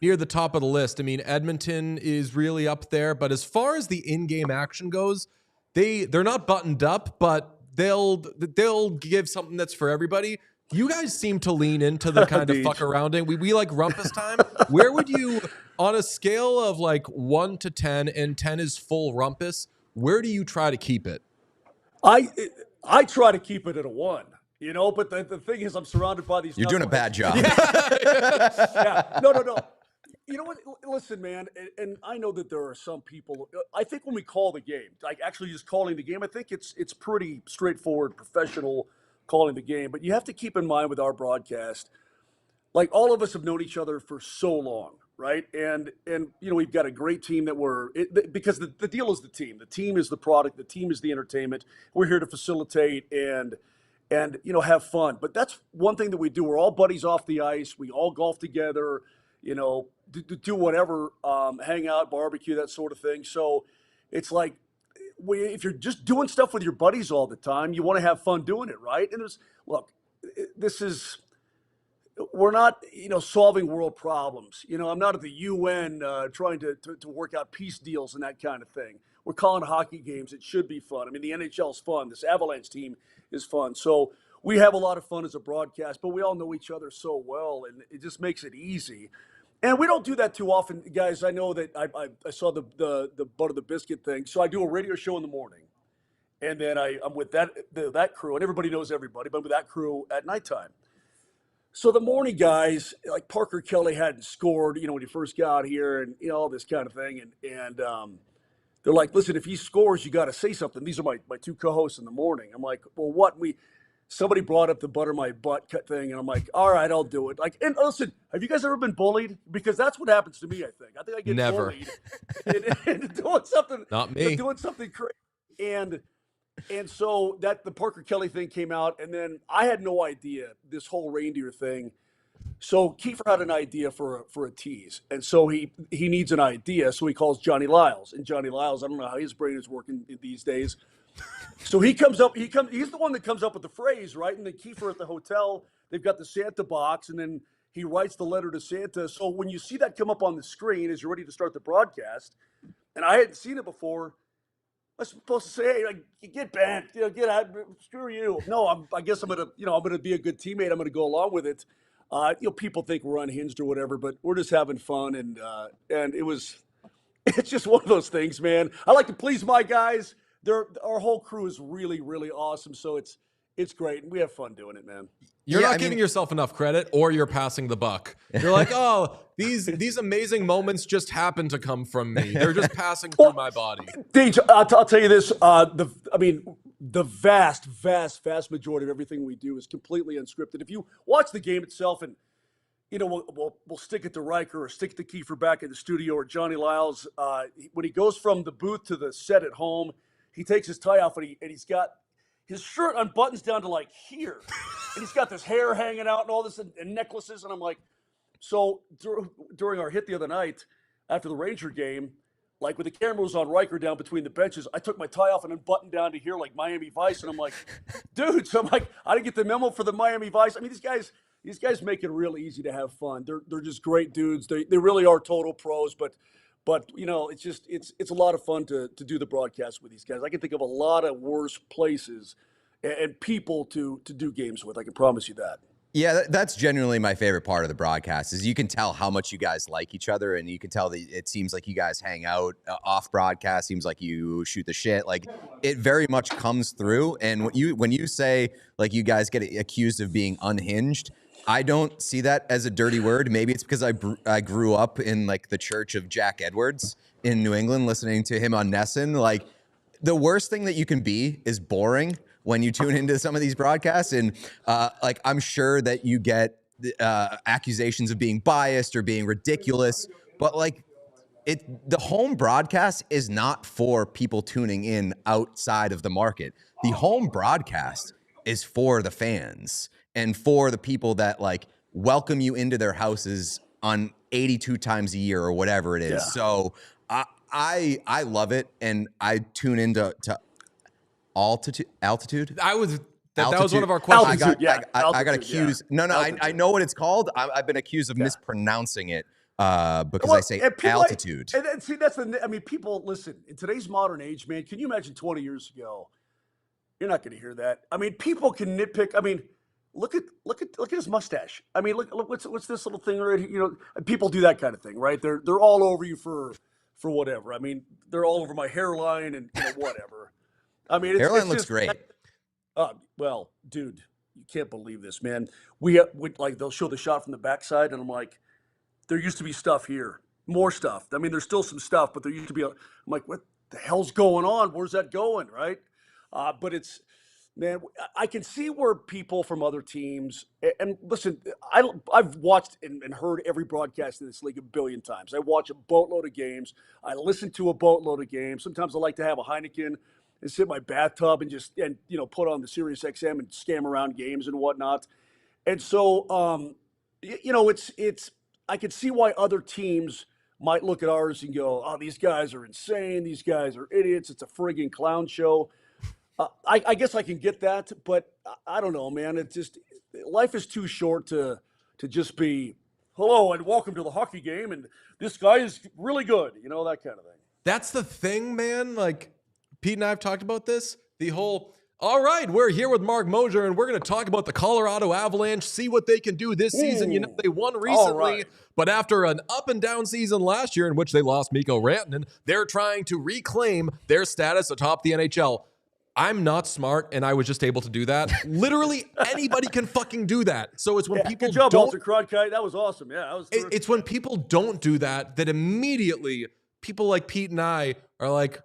near the top of the list. I mean, Edmonton is really up there, but as far as the in-game action goes, they're not buttoned up, but they'll give something that's for everybody. You guys seem to lean into the kind of fuck arounding. We like rumpus time. Where would you, on a scale of like 1 to 10, and 10 is full rumpus, where do you try to keep it? I try to keep it at a 1. But the thing is, I'm surrounded by these. You're doing a bad job. Yeah. No. You know what? Listen, man, and I know that there are some people. I think when we call the game, like actually just calling the game, I think it's pretty straightforward, professional calling the game. But you have to keep in mind with our broadcast, like all of us have known each other for so long, right? And we've got a great team because the deal is the team. The team is the product. The team is the entertainment. We're here to facilitate and have fun. But that's one thing that we do. We're all buddies off the ice. We all golf together, do whatever, hang out, barbecue, that sort of thing. So it's like, if you're just doing stuff with your buddies all the time, you want to have fun doing it, right? And we're not, solving world problems. I'm not at the UN trying to work out peace deals and that kind of thing. We're calling hockey games. It should be fun. I mean, the NHL's fun. This Avalanche team is fun. So we have a lot of fun as a broadcast, but we all know each other so well, and it just makes it easy. And we don't do that too often, guys. I know that I saw the butt of the biscuit thing. So I do a radio show in the morning, and then I'm with that crew, and everybody knows everybody, but I'm with that crew at nighttime. So the morning guys, like Parker Kelly hadn't scored, when he first got here, and all this kind of thing, and they're like, listen, if he scores, you got to say something. These are my two co-hosts in the morning. I'm like, well, what? Somebody brought up the butter my butt thing, and I'm like, all right, I'll do it. Like, and listen, have you guys ever been bullied? Because that's what happens to me. I think I get bullied and doing something. Not me. Doing something crazy, and so that the Parker Kelly thing came out, and then I had no idea this whole reindeer thing. So Kiefer had an idea for a tease, and so he needs an idea, so he calls Johnny Lyles, and Johnny Lyles, I don't know how his brain is working these days. So he's the one that comes up with the phrase, right? And then Kiefer at the hotel, they've got the Santa box, and then he writes the letter to Santa. So when you see that come up on the screen as you're ready to start the broadcast, and I hadn't seen it before, I'm supposed to say, hey, like, get bent, get out, screw you. No, I guess I'm gonna be a good teammate. I'm gonna go along with it. People think we're unhinged or whatever, but we're just having fun, and it's just one of those things, man. I like to please my guys. Our whole crew is really, really awesome. So it's great, and we have fun doing it, man. You're not giving yourself enough credit, or you're passing the buck. You're like, oh, these amazing moments just happen to come from me. They're just passing through my body. Deej, I'll tell you this. The vast majority of everything we do is completely unscripted. If you watch the game itself, and we'll stick it to Riker or stick it to Kiefer back in the studio, or Johnny Lyles, when he goes from the booth to the set at home, he takes his tie off, and he's got his shirt unbuttons down to like here, and he's got this hair hanging out and all this and necklaces, and I'm like, so during our hit the other night after the Ranger game, like when the camera was on Riker down between the benches, I took my tie off and unbuttoned down to here like Miami Vice, and I'm like, dude, so I'm like, I didn't get the memo for the Miami Vice. I mean, these guys make it real easy to have fun. They're just great dudes. They really are total pros, but it's a lot of fun to do the broadcast with these guys. I can think of a lot of worse places and people to do games with. I can promise you that. Yeah, that's genuinely my favorite part of the broadcast is you can tell how much you guys like each other, and you can tell that it seems like you guys hang out off broadcast. Seems like you shoot the shit. Like it very much comes through. And when you say like you guys get accused of being unhinged, I don't see that as a dirty word. Maybe it's because I grew up in like the church of Jack Edwards in New England, listening to him on Nesson. Like, the worst thing that you can be is boring when you tune into some of these broadcasts. And like, I'm sure that you get accusations of being biased or being ridiculous, but like, the home broadcast is not for people tuning in outside of the market. The home broadcast is for the fans and for the people that like welcome you into their houses on 82 times a year or whatever it is. Yeah. So I love it, and I tune into altitude. That was Altitude. one of our questions. I got Altitude, accused. yeah. No, I know what it's called. I've been accused of mispronouncing it because I say altitude. And see, that's people listen. In today's modern age, man, can you imagine 20 years ago? You're not going to hear that. I mean, people can nitpick. I mean, look at his mustache. I mean, look what's this little thing right here? You know, people do that kind of thing, right? They're all over you for whatever. I mean, they're all over my hairline and whatever. I mean, Hairline looks great. Well, dude, you can't believe this, man. We like they'll show the shot from the backside, and I'm like, there used to be stuff here, more stuff. I mean, there's still some stuff, but there used to be. I'm like, what the hell's going on? Where's that going, right? But it's, man, I can see where people from other teams, and listen, I've watched and heard every broadcast in this league a billion times. I watch a boatload of games. I listen to a boatload of games. Sometimes I like to have a Heineken and sit in my bathtub and just put on the Sirius XM and scam around games and whatnot. And so, it's I can see why other teams might look at ours and go, oh, these guys are insane. These guys are idiots. It's a friggin' clown show. I guess I can get that, but I don't know, man. It's just, life is too short to just be, hello and welcome to the hockey game, and this guy is really good, that kind of thing. That's the thing, man. Like, Pete and I have talked about this. The whole, all right, we're here with Marc Moser, and we're going to talk about the Colorado Avalanche, see what they can do this season. You know, they won recently, but after an up and down season last year in which they lost Mikko Rantanen, they're trying to reclaim their status atop the NHL. I'm not smart, and I was just able to do that. Literally anybody can fucking do that. So it's when people good job, don't. Walter Cronkite. That was awesome. Yeah, that was. It's when people don't do that immediately people like Pete and I are like,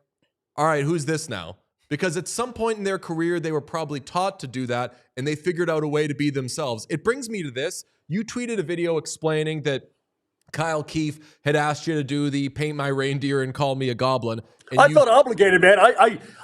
all right, who's this now? Because at some point in their career, they were probably taught to do that, and they figured out a way to be themselves. It brings me to this. You tweeted a video explaining that Kyle Keefe had asked you to do the paint my reindeer and call me a goblin. And I felt obligated, man.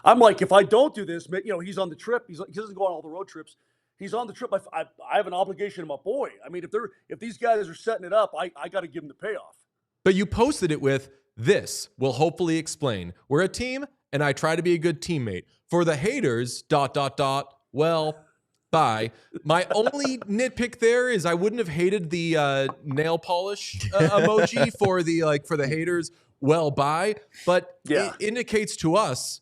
I'm like, if I don't do this, he's on the trip. He doesn't go on all the road trips. He's on the trip. I have an obligation to my boy. I mean, if these guys are setting it up, I got to give them the payoff. But you posted it with, this will hopefully explain. We're a team, and I try to be a good teammate. For the haters, ... well, bye. My only nitpick there is I wouldn't have hated the nail polish emoji for the haters. Well, bye. But it indicates to us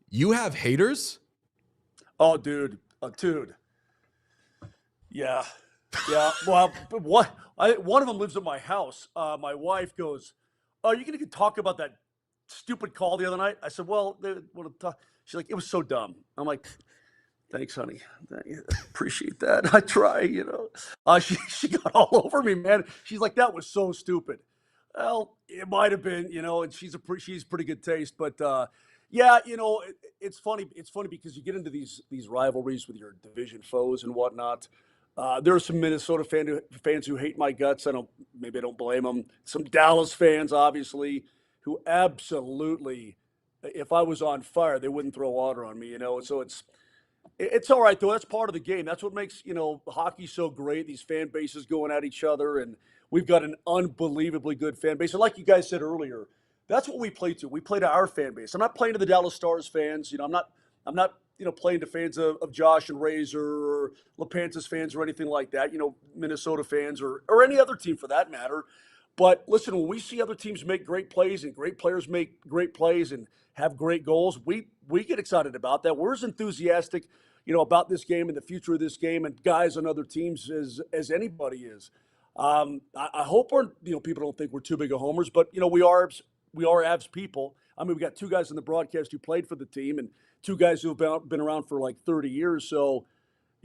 you have haters. Oh, dude. Yeah. Well, one of them lives at my house. My wife goes, "Oh, are you going to talk about that stupid call the other night?" I said, "Well, they want to talk." She's like, "It was so dumb." I'm like, "Thanks, honey. Appreciate that. I try, She got all over me, man. She's like, "That was so stupid." Well, it might have been, and she's pretty good taste, but it's funny. It's funny because you get into these rivalries with your division foes and whatnot. There are some Minnesota fans who hate my guts. Maybe I don't blame them. Some Dallas fans, obviously, who absolutely, if I was on fire, they wouldn't throw water on me, So it's all right, though. That's part of the game. That's what makes, hockey so great. These fan bases going at each other, and we've got an unbelievably good fan base. And like you guys said earlier, that's what we play to. We play to our fan base. I'm not playing to the Dallas Stars fans. I'm not playing to fans of Josh and Razor or LePantis fans or anything like that, Minnesota fans or any other team for that matter. But listen, when we see other teams make great plays and great players make great plays and have great goals, we get excited about that. We're as enthusiastic, about this game and the future of this game and guys on other teams as anybody is. I hope people don't think we're too big of homers, but we are Avs people. I mean, we got two guys in the broadcast who played for the team and two guys who have been around for like 30 years. So,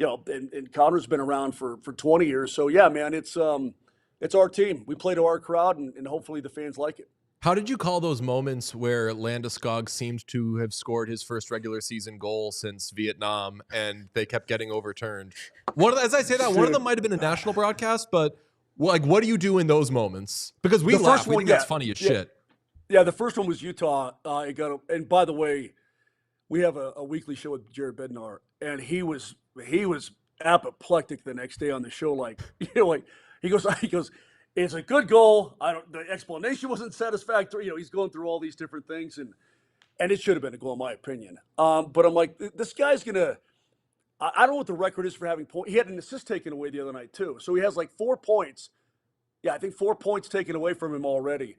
and Connor's been around for 20 years. So yeah, man, it's our team. We play to our crowd, and hopefully the fans like it. How did you call those moments where Landeskog seemed to have scored his first regular season goal since Vietnam, and they kept getting overturned? As I say that, one of them might have been a national broadcast, but what do you do in those moments? Because we laugh. We think that's funny as shit. Yeah, the first one was Utah. And by the way, we have a weekly show with Jared Bednar, and he was apoplectic the next day on the show. Like, he goes, it's a good goal. The explanation wasn't satisfactory. He's going through all these different things, and it should have been a goal in my opinion. But I'm like, this guy's gonna. I don't know what the record is for having points. He had an assist taken away the other night too, so he has like 4 points. Yeah, I think 4 points taken away from him already.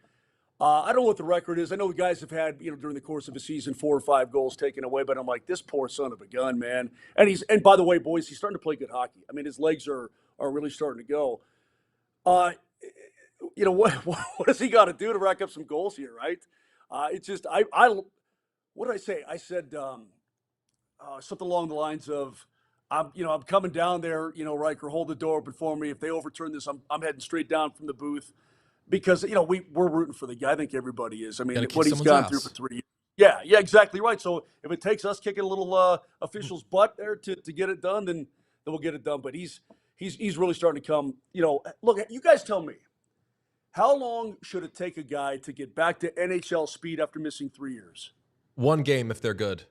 I don't know what the record is. I know guys have had, during the course of a season, 4 or 5 goals taken away, but I'm like, this poor son of a gun, man. And by the way, boys, he's starting to play good hockey. I mean, his legs are really starting to go. What does he got to do to rack up some goals here, right? It's just what did I say? I said something along the lines of, I'm coming down there, Riker, hold the door open for me. If they overturn this, I'm heading straight down from the booth. Because, we're rooting for the guy. I think everybody is. I mean, what he's gone through for 3 years. Yeah, exactly right. So if it takes us kicking a little official's butt there to get it done, then we'll get it done. But he's really starting to come. Look, you guys tell me, how long should it take a guy to get back to NHL speed after missing 3 years? 1 game if they're good.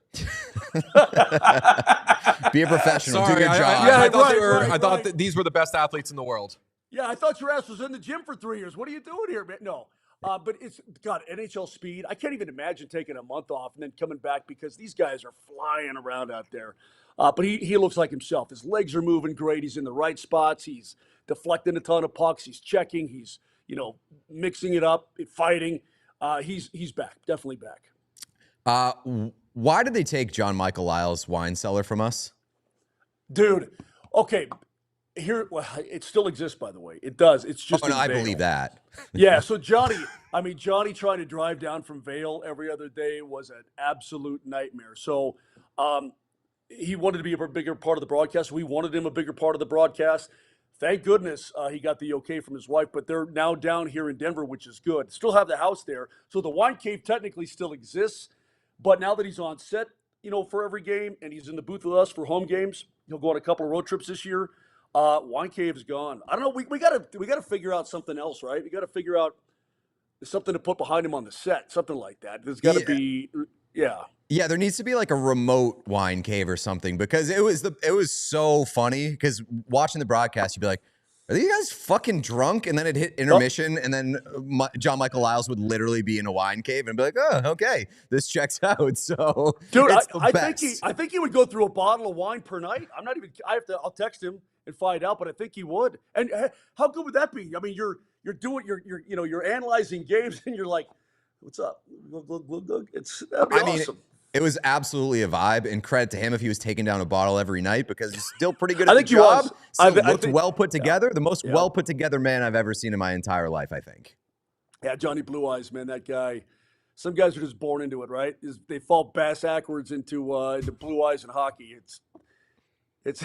Be a professional. Sorry, do your job. I thought that these were the best athletes in the world. Yeah, I thought your ass was in the gym for 3 years. What are you doing here, man? No. But it's, God, NHL speed. I can't even imagine taking a month off and then coming back because these guys are flying around out there. But he looks like himself. His legs are moving great. He's in the right spots. He's deflecting a ton of pucks. He's checking. He's, mixing it up, fighting. He's back. Definitely back. Why did they take John Michael Lyle's wine cellar from us? Dude, okay. Here, it still exists, by the way. It does. It's just. Oh, no, I believe that. Yeah. So Johnny trying to drive down from Vail every other day was an absolute nightmare. So, he wanted to be a bigger part of the broadcast. We wanted him a bigger part of the broadcast. Thank goodness he got the okay from his wife. But they're now down here in Denver, which is good. Still have the house there, so the wine cave technically still exists. But now that he's on set, for every game, and he's in the booth with us for home games, he'll go on a couple of road trips this year. Wine cave is gone. I don't know. We gotta figure out something else, right? We gotta figure out something to put behind him on the set, something like that. There's got to be, yeah. Yeah, there needs to be like a remote wine cave or something because it was so funny because watching the broadcast, you'd be like, are these guys fucking drunk? And then it hit intermission, and then John Michael Lyles would literally be in a wine cave and be like, oh, okay, this checks out. So, dude, I think he would go through a bottle of wine per night. I'll text him and find out, but I think he would. And how good would that be? I mean, you're analyzing games, and you're like, what's up? That'd be awesome. It was absolutely a vibe, and credit to him if he was taking down a bottle every night because he's still pretty good at the job. Still looked well put together. The most well put together man I've ever seen in my entire life, I think. Yeah, Johnny Blue Eyes, man, that guy. Some guys are just born into it, right? They fall bass backwards into blue eyes in hockey. It's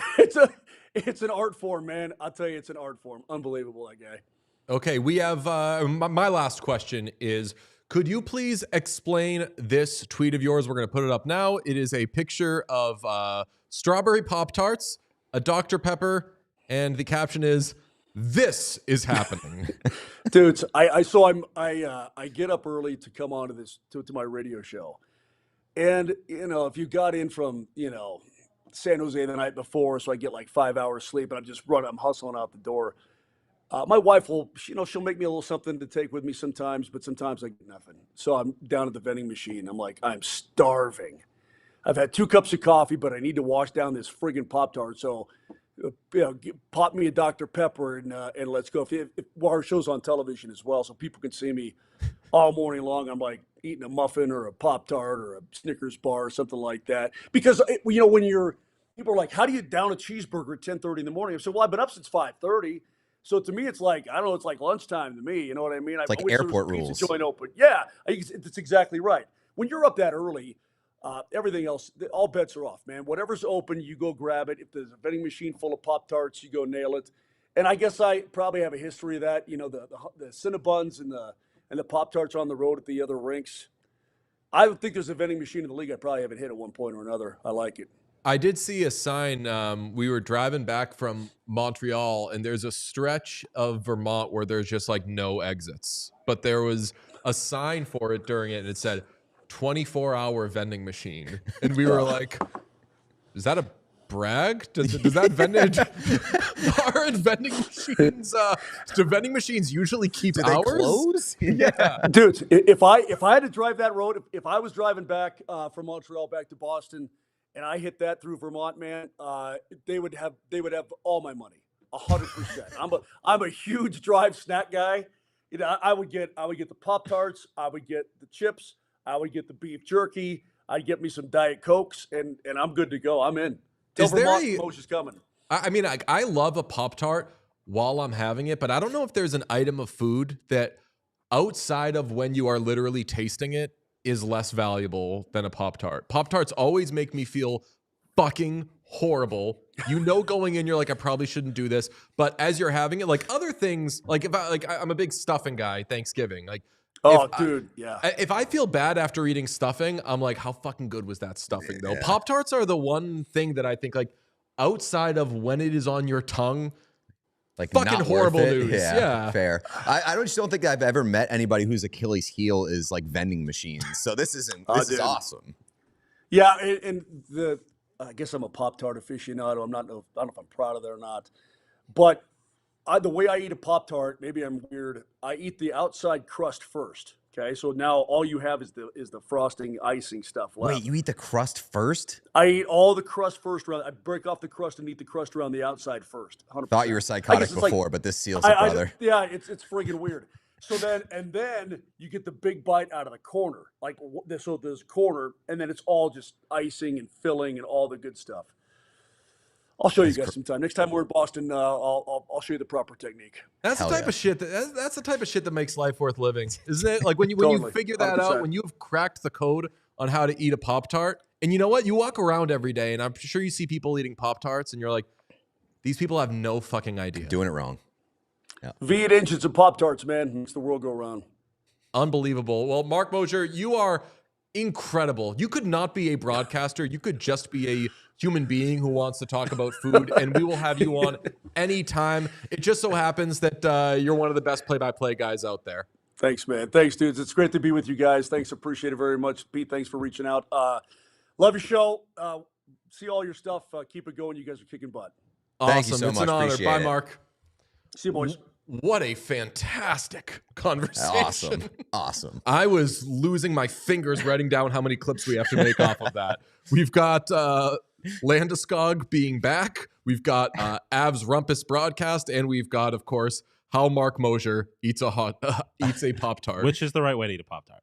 an art form, man. I'll tell you, it's an art form. Unbelievable, that guy. Okay, we have my last question is, could you please explain this tweet of yours? We're going to put it up now. It is a picture of strawberry Pop-Tarts, a Dr. Pepper, and the caption is, "This is happening." Dudes, I get up early to come on to this to my radio show. And, if you got in from, San Jose the night before, so I get like 5 hours sleep, and I'm hustling out the door. My wife will, she'll make me a little something to take with me sometimes, but sometimes I get nothing. So I'm down at the vending machine. I'm like, I'm starving. I've had 2 cups of coffee, but I need to wash down this friggin' Pop-Tart. So, pop me a Dr. Pepper and let's go. If our show's on television as well, so people can see me all morning long. I'm like eating a muffin or a Pop-Tart or a Snickers bar or something like that. Because, when people are like, how do you down a cheeseburger at 10:30 in the morning? I said, well, I've been up since 5:30. So to me, it's like, I don't know, it's like lunchtime to me. You know what I mean? It's like airport rules. Joint open. Yeah, it's exactly right. When you're up that early, Everything else, all bets are off, man. Whatever's open, you go grab it. If there's a vending machine full of Pop-Tarts, you go nail it. And I guess I probably have a history of that. You know, the Cinnabons and the Pop-Tarts on the road at the other rinks. I would think there's a vending machine in the league I probably haven't hit at one point or another. I like it. I did see a sign. We were driving back from Montreal, and there's a stretch of Vermont where there's just like no exits. But there was a sign for it during it, and it said 24-hour vending machine. And we were like, is that a brag? Does that aren't vending machines? Do vending machines usually keep Do hours? they close? Yeah. Dude, if I had to drive that road, if I was driving back from Montreal back to Boston, and I hit that through Vermont, man, they would have all my money, 100%. I'm a huge drive snack guy. You know, I would get the Pop-Tarts, I would get the chips, I would get the beef jerky, I'd get me some Diet Cokes, and I'm good to go. I'm in. Tell Vermont promotion's coming. I mean, I love a Pop-Tart while I'm having it, but I don't know if there's an item of food that outside of when you are literally tasting it is less valuable than a Pop-Tart. Pop-Tarts always make me feel fucking horrible. You know, going in, you're like, I probably shouldn't do this. But as you're having it, like other things, like I'm a big stuffing guy, Thanksgiving. Like, if I feel bad after eating stuffing, I'm like, how fucking good was that stuffing though? Pop-Tarts are the one thing that I think, like, outside of when it is on your tongue, like fucking horrible news. Yeah, fair. I just don't think I've ever met anybody whose Achilles heel is like vending machines. So this is awesome. Yeah, and I guess I'm a Pop-Tart aficionado. I don't know if I'm proud of that or not, but the way I eat a Pop-Tart, maybe I'm weird. I eat the outside crust first. Okay, so now all you have is the frosting, icing stuff left. Wait, you eat the crust first? I eat all the crust first. I break off the crust and eat the crust around the outside first. 100%. Thought you were psychotic before, but this seals it, brother. It's friggin' weird. So then you get the big bite out of the corner, like so there's corner, and then it's all just icing and filling and all the good stuff. I'll show you guys sometime. Next time we're in Boston, I'll show you the proper technique. That's the type of shit that's the type of shit that makes life worth living, isn't it? Like when you figure that 100%. Out, when you've cracked the code on how to eat a Pop-Tart, and you know what, you walk around every day, and I'm sure you see people eating Pop-Tarts, and you're like, these people have no fucking idea. Doing it wrong. Yeah. V8 engines and Pop-Tarts, man, makes the world go round. Unbelievable. Well, Marc Moser, you are incredible. You could not be a broadcaster. You could just be a human being who wants to talk about food, and we will have you on anytime. It just so happens that you're one of the best play-by-play guys out there. Thanks, man. Thanks, dudes. It's great to be with you guys. Thanks. Appreciate it very much. Pete, thanks for reaching out. Love your show. See all your stuff. Keep it going. You guys are kicking butt. Awesome. Thank you so it's much. An honor. Appreciate Bye, it. Mark. See you, boys. What a fantastic conversation. Awesome. I was losing my fingers writing down how many clips we have to make off of that. We've got Landeskog being back. We've got Avs Rumpus broadcast, and we've got, of course, how Marc Moser eats a Pop-Tart. Which is the right way to eat a Pop-Tart.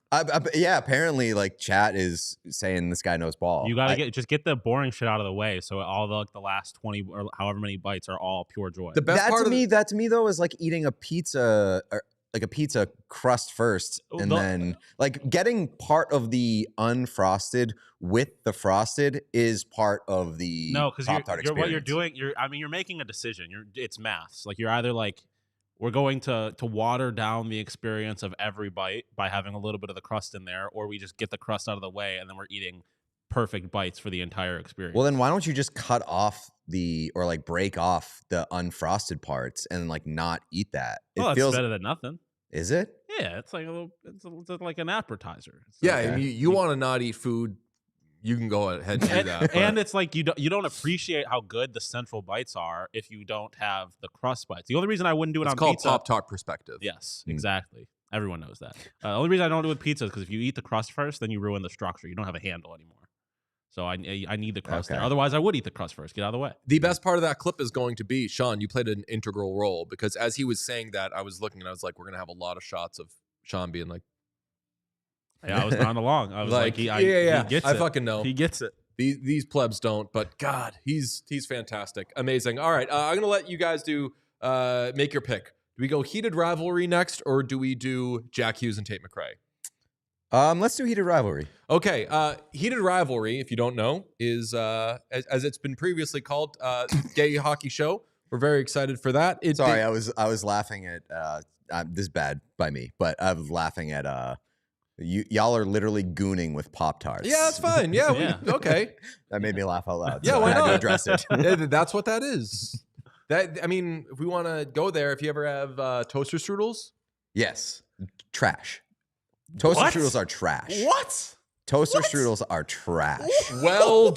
Yeah, apparently, like, chat is saying this guy knows ball. You gotta get the boring shit out of the way, so all the last 20 or however many bites are all pure joy. The best part that to me though is like eating a pizza, or like a pizza crust first, and then like getting part of the unfrosted with the frosted is part of the Pop-Tart experience. What you're doing, you're making a decision. It's maths. Like, you're either like, we're going to water down the experience of every bite by having a little bit of the crust in there, or we just get the crust out of the way and then we're eating perfect bites for the entire experience. Well, then why don't you just cut off or like break off the unfrosted parts and like not eat that? It feels better than nothing. Is it? Yeah, it's like it's like an appetizer. Yeah, okay. You want to not eat food, you can go ahead and do that. And it's like you don't appreciate how good the central bites are if you don't have the crust bites. The only reason I wouldn't do it on pizza... It's called Pop-Tart perspective. Yes, exactly. Everyone knows that. The only reason I don't do it with pizza is because if you eat the crust first, then you ruin the structure. You don't have a handle anymore. So I need the crust there. Otherwise, I would eat the crust first. Get out of the way. The best part of that clip is going to be, Sean, you played an integral role, because as he was saying that, I was looking and I was like, we're going to have a lot of shots of Sean being like... Yeah, I was not along. I was like, he gets it. I fucking know. He gets it. These plebs don't, but God, he's fantastic. Amazing. All right, I'm going to let you guys make your pick. Do we go Heated Rivalry next, or do we do Jack Hughes and Tate McRae? Let's do Heated Rivalry. Okay, Heated Rivalry, if you don't know, is as it's been previously called, gay hockey show. We're very excited for that. Sorry, I was laughing at this is bad by me, but I was laughing at y'all are literally gooning with Pop-Tarts. Yeah, that's fine. Yeah, Yeah. Okay. That made me laugh out loud. Yeah, so why I had not? to address it. That's what that is. I mean, if we want to go there, if you ever have toaster strudels, Yes, trash. Toaster What? strudels are trash. What? Toaster strudels are trash. well, ...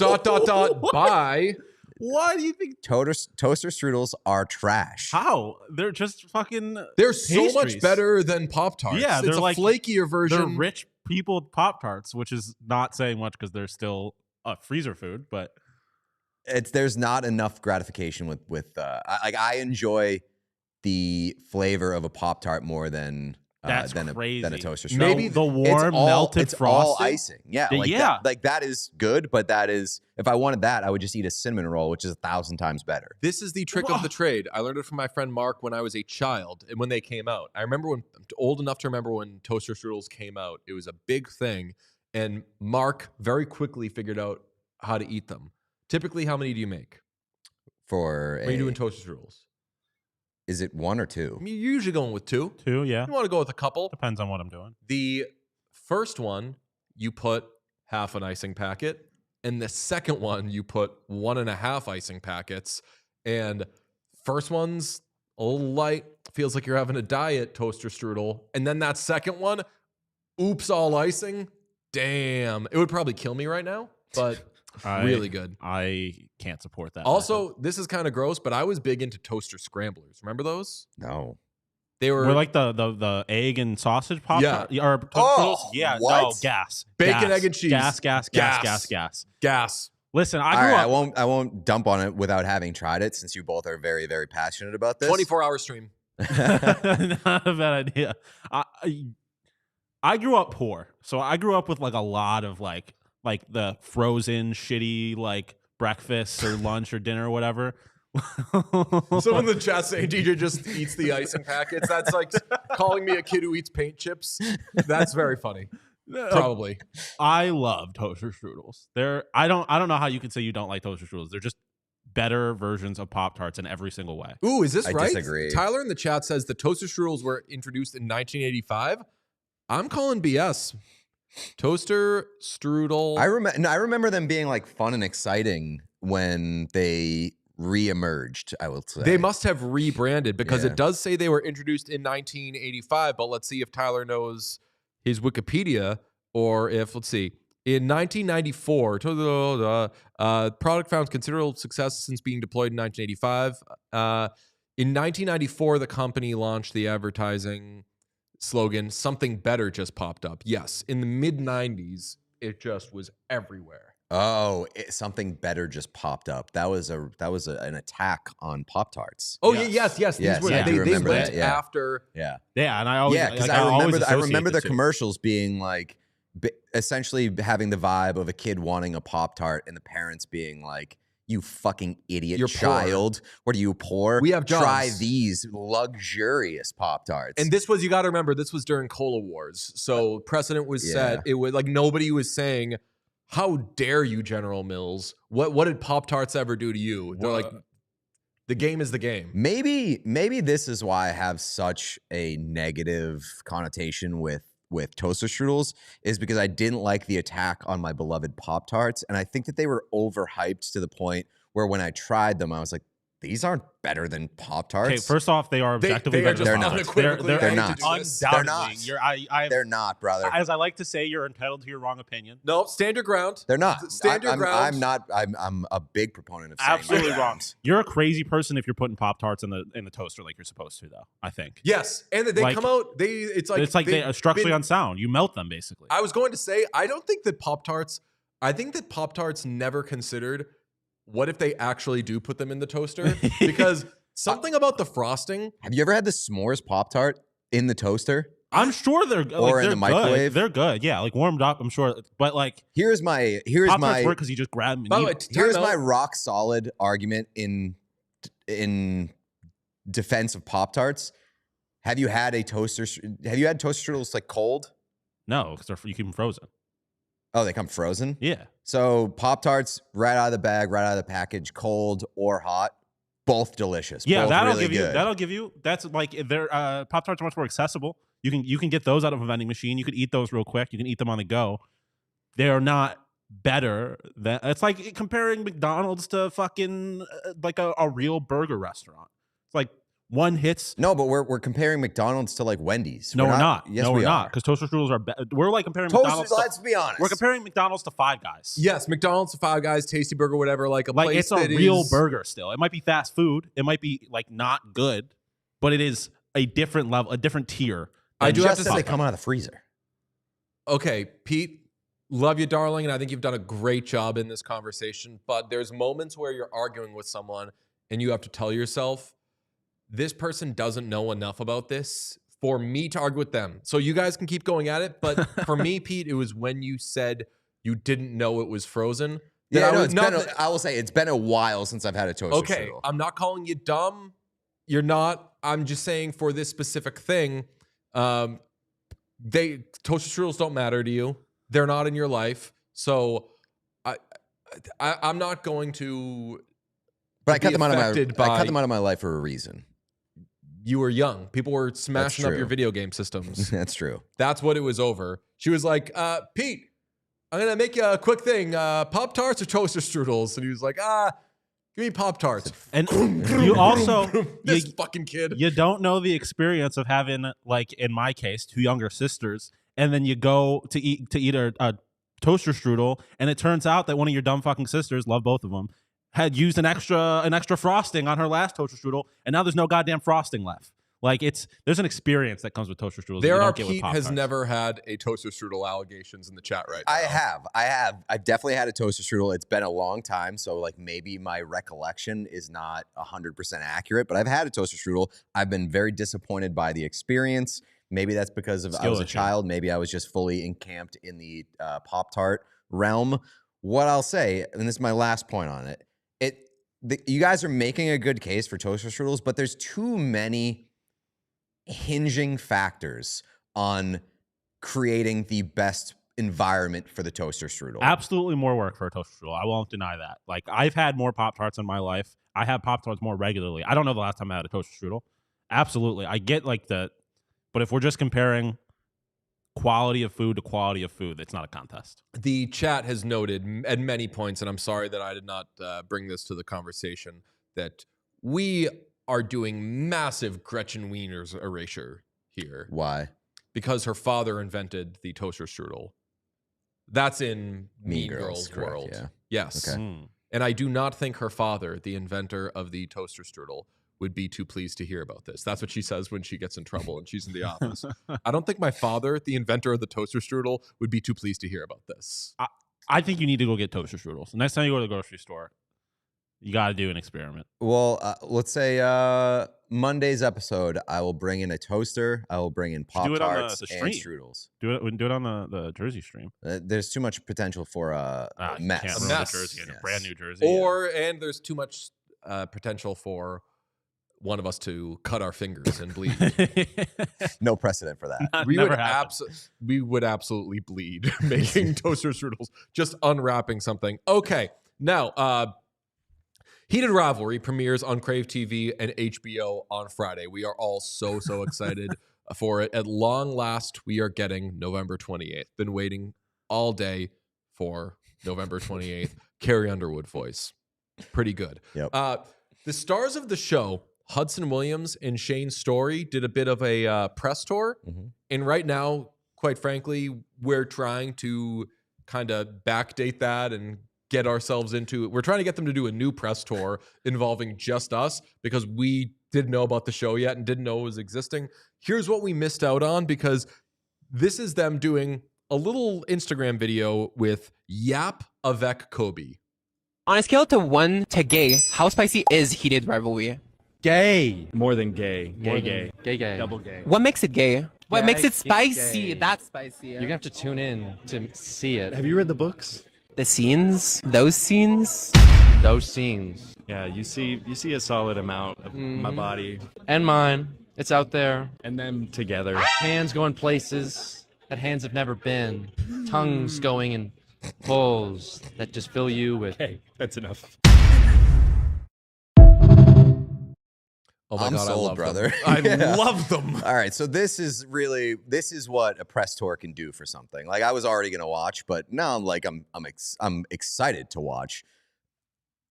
Bye. Why do you think? Toaster strudels are trash. How? They're just fucking. They're so much pastries. better than Pop-Tarts. Yeah, it's they're a like- flakier version. They're rich people Pop-Tarts, which is not saying much because they're still a freezer food, but There's not enough gratification with I enjoy the flavor of a Pop-Tart more than That's than crazy. a toaster strudel. Maybe the warm melted it's frosting. all icing. Yeah, Yeah. that is good, but that is if I wanted that, I would just eat a cinnamon roll, which is 1,000 times better. This is the trick of the trade. I learned it from my friend Mark when I was a child and when they came out. I'm old enough to remember when toaster strudels came out. It was a big thing. And Mark very quickly figured out how to eat them. Typically, how many do you make? For When you're doing toaster strudels? is it 1 or 2? I mean, you're usually going with 2. 2, yeah. You want to go with a couple. Depends on what I'm doing. The first one, you put half an icing packet. And the second one, you put 1.5 icing packets. And first one's a little light. Feels like you're having a diet toaster strudel. And then that second one, oops, all icing. Damn. It would probably kill me right now, but really good. I can't support that. Also, this is kind of gross, but I was big into toaster scramblers. Remember those? No. They we're like the egg and sausage pop. Yeah. Or yeah. what? No, gas. Bacon, Gas. egg, and cheese. Gas. Listen, All right, I won't dump on it without having tried it since you both are very, very passionate about this. 24-hour stream. Not a bad idea. I grew up poor, so I grew up with like a lot of like the frozen shitty like breakfast or lunch or dinner or whatever. Someone in the chat saying DJ just eats the icing packets. That's like calling me a kid who eats paint chips. That's very funny. Probably. I love toaster strudels. I don't know how you can say you don't like toaster strudels. They're just better versions of Pop-Tarts in every single way. Ooh, is this I right? disagree. Tyler in the chat says the toaster strudels were introduced in 1985. I'm calling BS. Toaster strudel. I remember them being like fun and exciting when they re-emerged, I will say. They must have rebranded because Yeah. it does say they were introduced in 1985, but let's see if Tyler knows his Wikipedia or if, let's see, in 1994, product found considerable success since being deployed in 1985. In 1994, the company launched the advertising slogan, "Something better just popped up." Yes, in the mid-90s, it just was everywhere. Oh, something better just popped up. That was an attack on Pop-Tarts. Oh, Yes. yes. Yes, These were, I do they remember went that, yeah. after. Yeah. Yeah, and I always Because like, I remember the two. commercials being like essentially having the vibe of a kid wanting a Pop-Tart and the parents being like, "You fucking idiot You're child. What are you, poor? We have Try jobs." these luxurious Pop-Tarts." And this was, you got to remember, this was during Cola Wars. So precedent was set. It was like nobody was saying, "How dare you, General Mills? What did Pop-Tarts ever do to you?" They're like, the game is the game. Maybe this is why I have such a negative connotation with toaster strudels, is because I didn't like the attack on my beloved Pop-Tarts. And I think that they were overhyped to the point where when I tried them, I was like, these aren't better than Pop-Tarts. Okay, first off, they are objectively they are better. just They're not. unequivocally They're right to not. do this. Undoubtedly. They're not. They're not, brother. As I like to say, you're entitled to your wrong opinion. No, stand your ground. They're not. Stand your ground. I'm not. I'm a big proponent of saying my Absolutely wrong. grounds. You're a crazy person if you're putting Pop-Tarts in the toaster like you're supposed to, though. I think Yes, and they Like- come out. It's like they are structurally been- unsound. You melt them basically. I was going to say, I don't think that Pop-Tarts. I think that Pop-Tarts never considered what if they actually do put them in the toaster, because something about the frosting. Have you ever had the s'mores Pop-Tart in the toaster? I'm sure they're Or in they're the microwave? Good. They're good. Yeah, like warmed up. I'm sure, but like Here's my Pop-Tarts work because you just grab them. By And the way, eat 'em. here's time my out. rock solid argument in defense of Pop-Tarts. Have you had toaster strudels like cold? No, because you keep them frozen. Oh, they come frozen? Yeah. So Pop-Tarts, right out of the bag, right out of the package, cold or hot, both delicious. Yeah, both that'll really give you. good. That'll give you. That's like their Pop-Tarts are much more accessible. You can get those out of a vending machine. You can eat those real quick. You can eat them on the go. They are not better than. It's like comparing McDonald's to fucking like a real burger restaurant. It's like one hits. No, but we're comparing McDonald's to like Wendy's. No, we're not. Yes, no, we we're are. not. Because toaster strudels are. We're like comparing Toasters, McDonald's. let's be honest. We're comparing McDonald's to Five Guys. Yes, McDonald's, Five Guys, Tasty Burger, whatever. Like place it's a that real is- burger still. It might be fast food. It might be like not good, but it is a different level, a different tier. I do just have to said say, they come out of the freezer. okay, Pete, love you, darling, and I think you've done a great job in this conversation. But there's moments where you're arguing with someone and you have to tell yourself, this person doesn't know enough about this for me to argue with them. So you guys can keep going at it. But for me, Pete, it was when you said you didn't know it was frozen. that Yeah, I no, was it's not. been I will say it's been a while since I've had a toaster Okay, strudel. I'm not calling you dumb. You're not. I'm just saying for this specific thing, toaster strudels don't matter to you. They're not in your life. So I'm not going to. But I be cut them out of affected my I by- cut them out of my life for a reason. You were young. People were smashing up true. your video game systems. That's true. That's what it was over. She was like, Pete, I'm going to make you a quick thing. Pop-Tarts or toaster strudels? And he was like, give me Pop-Tarts. And you also This fucking kid. you don't know the experience of having, like in my case, two younger sisters, and then you go to eat a toaster strudel, and it turns out that one of your dumb fucking sisters, love both of them, had used an extra frosting on her last toaster strudel, and now there's no goddamn frosting left. Like there's an experience that comes with toaster strudels. that you There don't are get with Pete Pop-Tarts. has never had a toaster strudel allegations in the chat right now. I've definitely had a toaster strudel. It's been a long time, so like maybe my recollection is not 100% accurate, but I've had a toaster strudel. I've been very disappointed by the experience. Maybe that's because I Skill was a issue. child. Maybe I was just fully encamped in the Pop-Tart realm. What I'll say, and this is my last point on it, you guys are making a good case for toaster strudels, but there's too many hinging factors on creating the best environment for the toaster strudel. Absolutely more work for a toaster strudel. I won't deny that. Like I've had more Pop-Tarts in my life. I have Pop-Tarts more regularly. I don't know the last time I had a toaster strudel. Absolutely. I get like but if we're just comparing quality of food to quality of food, it's not a contest. The chat has noted at many points, and I'm sorry that I did not bring this to the conversation, that we are doing massive Gretchen Wiener's erasure here. Why? Because her father invented the toaster strudel. That's in Mean Girls correct, world. yeah. Yes. Okay. And I do not think her father, the inventor of the toaster strudel, would be too pleased to hear about this. That's what she says when she gets in trouble and she's in the office. I don't think my father, the inventor of the toaster strudel, would be too pleased to hear about this. I think you need to go get toaster strudels. Next time you go to the grocery store, you got to do an experiment. Well, let's say Monday's episode, I will bring in a toaster. I will bring in do it on Pop-Tarts the and stream. strudels. Do it on the Jersey stream. There's too much potential for a You mess. can't A ruin mess. the Jersey in a Yes. brand new Jersey. And there's too much potential for one of us to cut our fingers and bleed. No precedent for that. we, Never would happened. we would absolutely bleed making toaster strudels, just unwrapping something. Okay, now, Heated Rivalry premieres on Crave TV and HBO on Friday. We are all so excited for it. At long last, we are getting November 28th. Been waiting all day for November 28th. Carrie Underwood voice. Pretty good. Yep. The stars of the show, Hudson Williams and Shane Story, did a bit of a press tour. Mhm. And right now, quite frankly, we're trying to kind of backdate that and get ourselves into it. We're trying to get them to do a new press tour involving just us because we didn't know about the show yet and didn't know it was existing. Here's what we missed out on, because this is them doing a little Instagram video with Yap avec Kobe. On a scale to 1 to gay, how spicy is Heated Rivalry? Gay. More than gay. Gay. Gay. Double gay. What makes it gay? What Yeah, makes it it's spicy? gay. That's spicy. You're gonna have to tune in to see it. Have you read the books? The scenes? Those scenes? Those scenes Yeah, you see a solid amount of my body and mine. It's out there. and them together. Hands going places. that hands have never been, tongues going in holes that just fill you with. Hey, that's enough. Oh my I'm God, sold, I love brother. them. I Yeah. love them. All right, so this is what a press tour can do for something. Like I was already gonna watch, but now I'm excited to watch.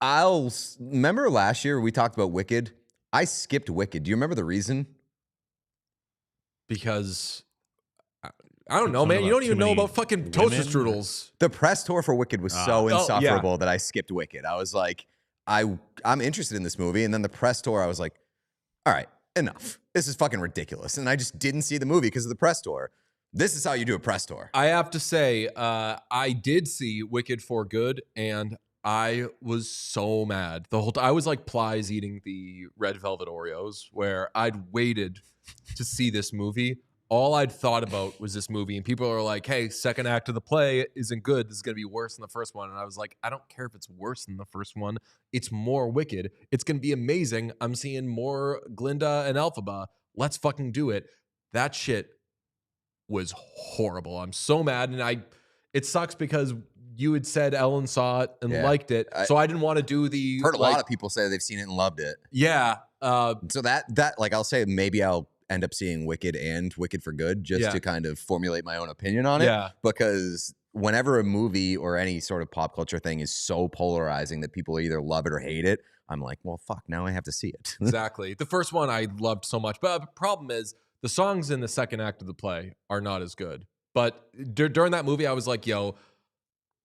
Remember last year we talked about Wicked. I skipped Wicked. Do you remember the reason? Because I don't know, Something man. You about don't even too know many about fucking toaster women, or- strudels. The press tour for Wicked was so Oh, yeah. insufferable that I skipped Wicked. I was like, I'm interested in this movie, and then the press tour, I was like, all right, enough. This is fucking ridiculous, and I just didn't see the movie because of the press tour. This is how you do a press tour. I have to say, I did see Wicked for Good, and I was so mad the whole time. I was like Plies eating the red velvet Oreos, where I'd waited to see this movie. All I'd thought about was this movie, and people are like, hey, second act of the play isn't good. This is going to be worse than the first one. And I was like, I don't care if it's worse than the first one. It's more Wicked. It's going to be amazing. I'm seeing more Glinda and Elphaba. Let's fucking do it. That shit was horrible. I'm so mad. And it sucks because you had said Ellen saw it and Yeah. liked it. So I didn't want to do the. Heard a lot of people say they've seen it and loved it. Yeah. So that like I'll say maybe I'll end up seeing Wicked and Wicked for Good just to kind of formulate my own opinion on it. Yeah. Because whenever a movie or any sort of pop culture thing is so polarizing that people either love it or hate it, I'm like, well, fuck, now I have to see it. Exactly. The first one I loved so much. But the problem is the songs in the second act of the play are not as good. But during that movie, I was like, yo,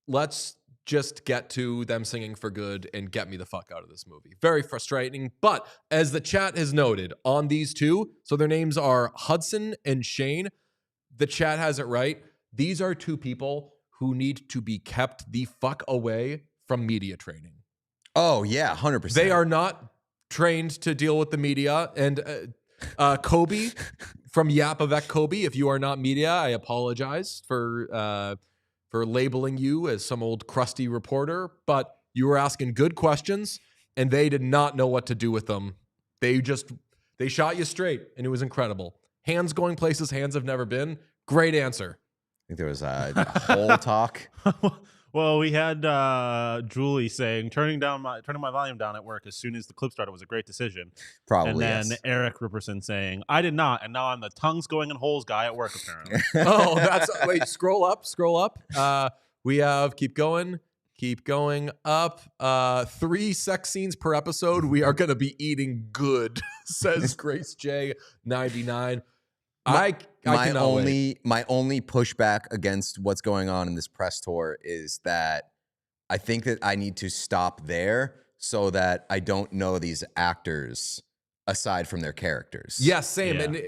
let's just get to them singing for good and get me the fuck out of this movie. Very frustrating. But as the chat has noted on these two, so their names are Hudson and Shane. The chat has it right. These are two people who need to be kept the fuck away from media training. Oh, yeah, 100%. They are not trained to deal with the media. And Kobe from Yap Avec Kobe, if you are not media, I apologize for labeling you as some old crusty reporter, but you were asking good questions and they did not know what to do with them. They shot you straight and it was incredible. Hands going places hands have never been. Great answer. I think there was a whole talk. Well, we had Julie saying turning my volume down at work as soon as the clip started was a great decision. Probably. And then Yes. Eric Ripperson saying, I did not, and now I'm the tongues going in holes guy at work apparently. Oh, wait, scroll up. We have keep going up. 3 sex scenes per episode. We are gonna be eating good, says Grace J 99. My cannot wait. only pushback against what's going on in this press tour is that I think that I need to stop there so that I don't know these actors aside from their characters. Yes, same. Yeah. And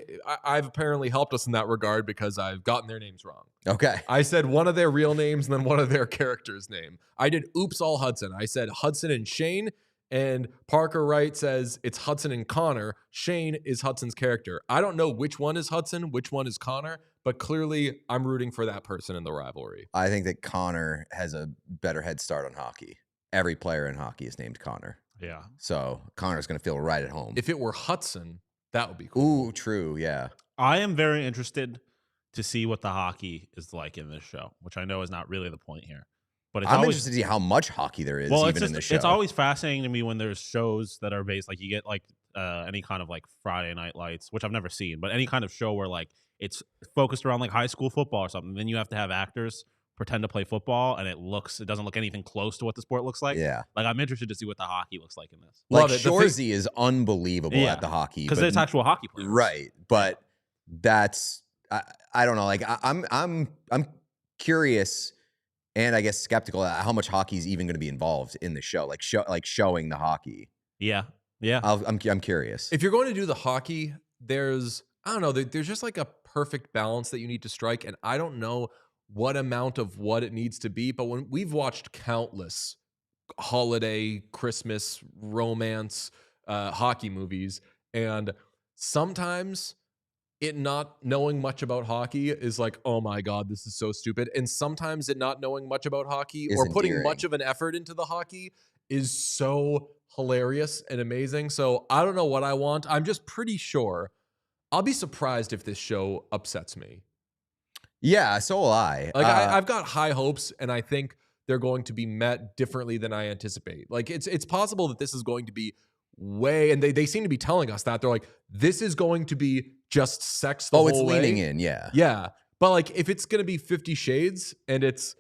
I've apparently helped us in that regard because I've gotten their names wrong. Okay. I said one of their real names and then one of their characters' name. I did oops all Hudson. I said Hudson and Shane. And Parker Wright says it's Hudson and Connor. Shane is Hudson's character. I don't know which one is Hudson, which one is Connor, but clearly I'm rooting for that person in the rivalry. I think that Connor has a better head start on hockey. Every player in hockey is named Connor. Yeah. So Connor's going to feel right at home. If it were Hudson, that would be cool. Ooh, true. Yeah. I am very interested to see what the hockey is like in this show, which I know is not really the point here. But it's I'm always, interested to see how much hockey there is well, even in the show. it's always fascinating to me when there's shows that are based, like you get like any kind of like Friday Night Lights, which I've never seen, but any kind of show where like it's focused around like high school football or something. Then you have to have actors pretend to play football, and it doesn't look anything close to what the sport looks like. Yeah. Like I'm interested to see what the hockey looks like in this. Like Love it. Shorzy is unbelievable Yeah. at the hockey. Because but it's actual hockey players. Right. But that's I don't know. Like I'm curious and I guess skeptical at how much hockey is even going to be involved in the show. Like showing the hockey. Yeah. Yeah. I'm curious. If you're going to do the hockey, there's just like a perfect balance that you need to strike. And I don't know what amount of what it needs to be, but when we've watched countless holiday, Christmas, romance, hockey movies, and sometimes it not knowing much about hockey is like, oh my God, this is so stupid. And sometimes it not knowing much about hockey Is or putting endearing. much of an effort into the hockey is so hilarious and amazing. So I don't know what I want. I'm just pretty sure I'll be surprised if this show upsets me. Yeah, so will I. Like I've got high hopes, and I think they're going to be met differently than I anticipate. Like it's possible that this is going to be way, and they seem to be telling us that they're like, this is going to be just sex the whole it's way. leaning in, yeah. Yeah. But like if it's gonna be 50 Shades and it's